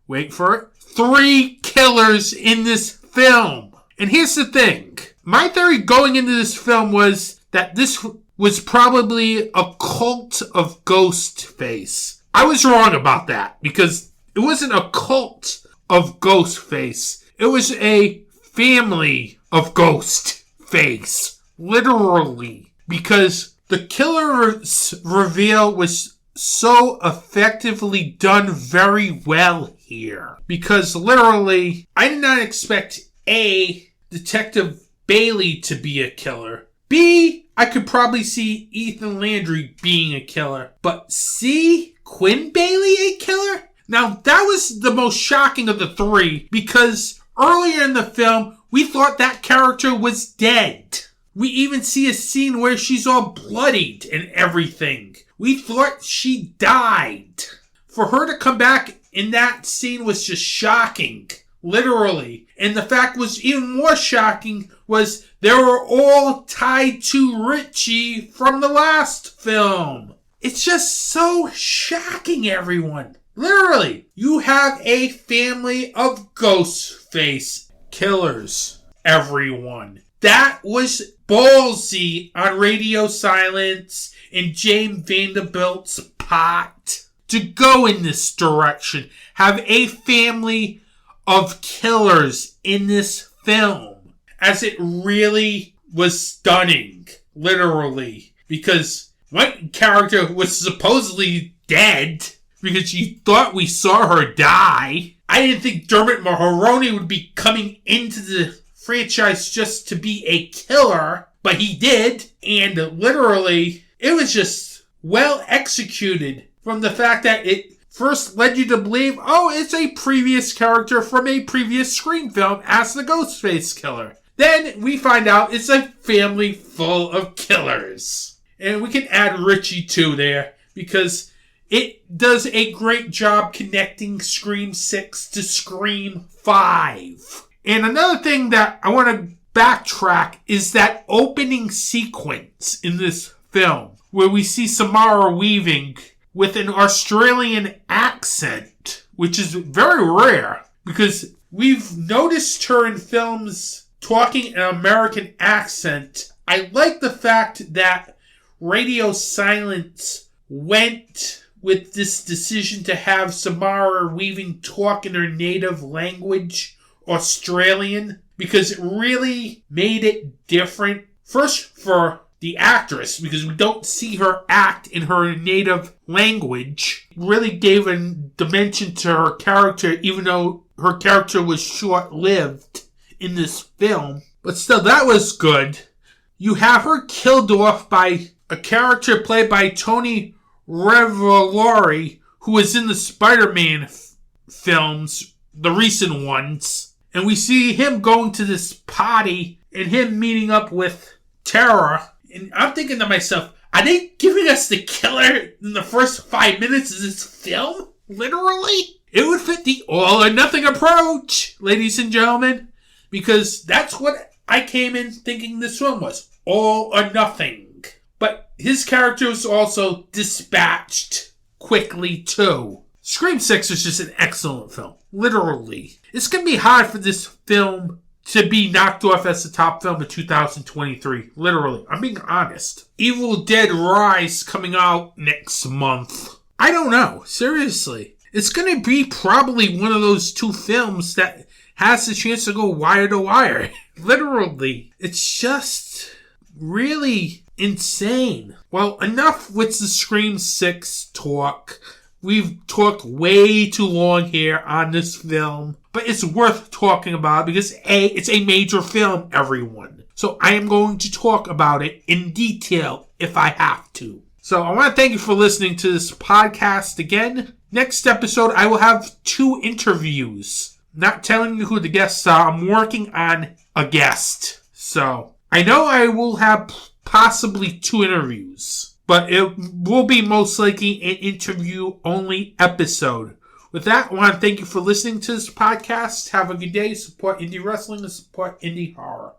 wait for it, 3 killers in this film. And here's the thing. My theory going into this film was that this was probably a cult of Ghostface. I was wrong about that because it wasn't a cult of Ghostface. It was a family of Ghostface. Literally. Because the killer's reveal was so effectively done very well here. Because literally, I did not expect A, Detective Bailey to be a killer. B, I could probably see Ethan Landry being a killer. But C, Quinn Bailey a killer? Now, that was the most shocking of the 3 because earlier in the film, we thought that character was dead. We even see a scene where she's all bloodied and everything. We thought she died. For her to come back in that scene was just shocking. Literally. And the fact was even more shocking was they were all tied to Richie from the last film. It's just so shocking, everyone. Literally, you have a family of Ghostface killers, everyone. That was ballsy on Radio Silence and James Vanderbilt's part to go in this direction. Have a family of killers in this film, as it really was stunning, literally, because one character was supposedly dead because you thought we saw her die. I didn't think Dermot Mulroney would be coming into the franchise just to be a killer, but he did, and literally, it was just well executed from the fact that it first led you to believe, oh, it's a previous character from a previous Scream film as the Ghostface killer. Then we find out it's a family full of killers. And we can add Richie too there, because it does a great job connecting Scream 6 to Scream 5. And another thing that I want to backtrack is that opening sequence in this film, where we see Samara Weaving with an Australian accent, which is very rare, because we've noticed her in films talking an American accent. I like the fact that Radio Silence went with this decision to have Samara Weaving talk in her native language, Australian, because it really made it different. First, for the actress, because we don't see her act in her native language. It really gave a dimension to her character, even though her character was short-lived in this film. But still, that was good. You have her killed off by a character played by Tony Revolori, who was in the Spider-Man films, the recent ones. And we see him going to this party and him meeting up with Tara. And I'm thinking to myself, are they giving us the killer in the first 5 minutes of this film? Literally? It would fit the all or nothing approach, ladies and gentlemen. Because that's what I came in thinking this film was. All or nothing. But his character was also dispatched quickly too. Scream 6 is just an excellent film. Literally. It's going to be hard for this film to be knocked off as the top film of 2023. Literally. I'm being honest. Evil Dead Rise coming out next month. I don't know. Seriously. It's going to be probably one of those two films that has the chance to go wire to wire. Literally. It's just really insane. Well, enough with the Scream 6 talk. We've talked way too long here on this film, but it's worth talking about because it's a major film, everyone. So I am going to talk about it in detail if I have to. So I want to thank you for listening to this podcast again. Next episode, I will have 2 interviews. Not telling you who the guests are. I'm working on a guest. So I know I will have possibly 2 interviews. But it will be most likely an interview-only episode. With that, I want to thank you for listening to this podcast. Have a good day. Support indie wrestling and support indie horror.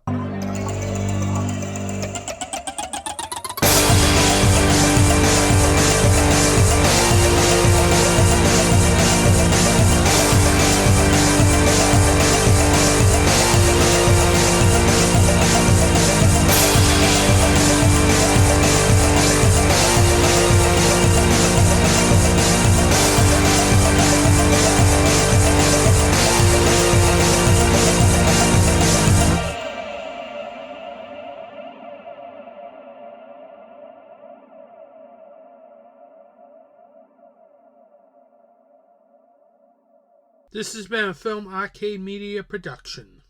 This has been a Film Arcade Media production.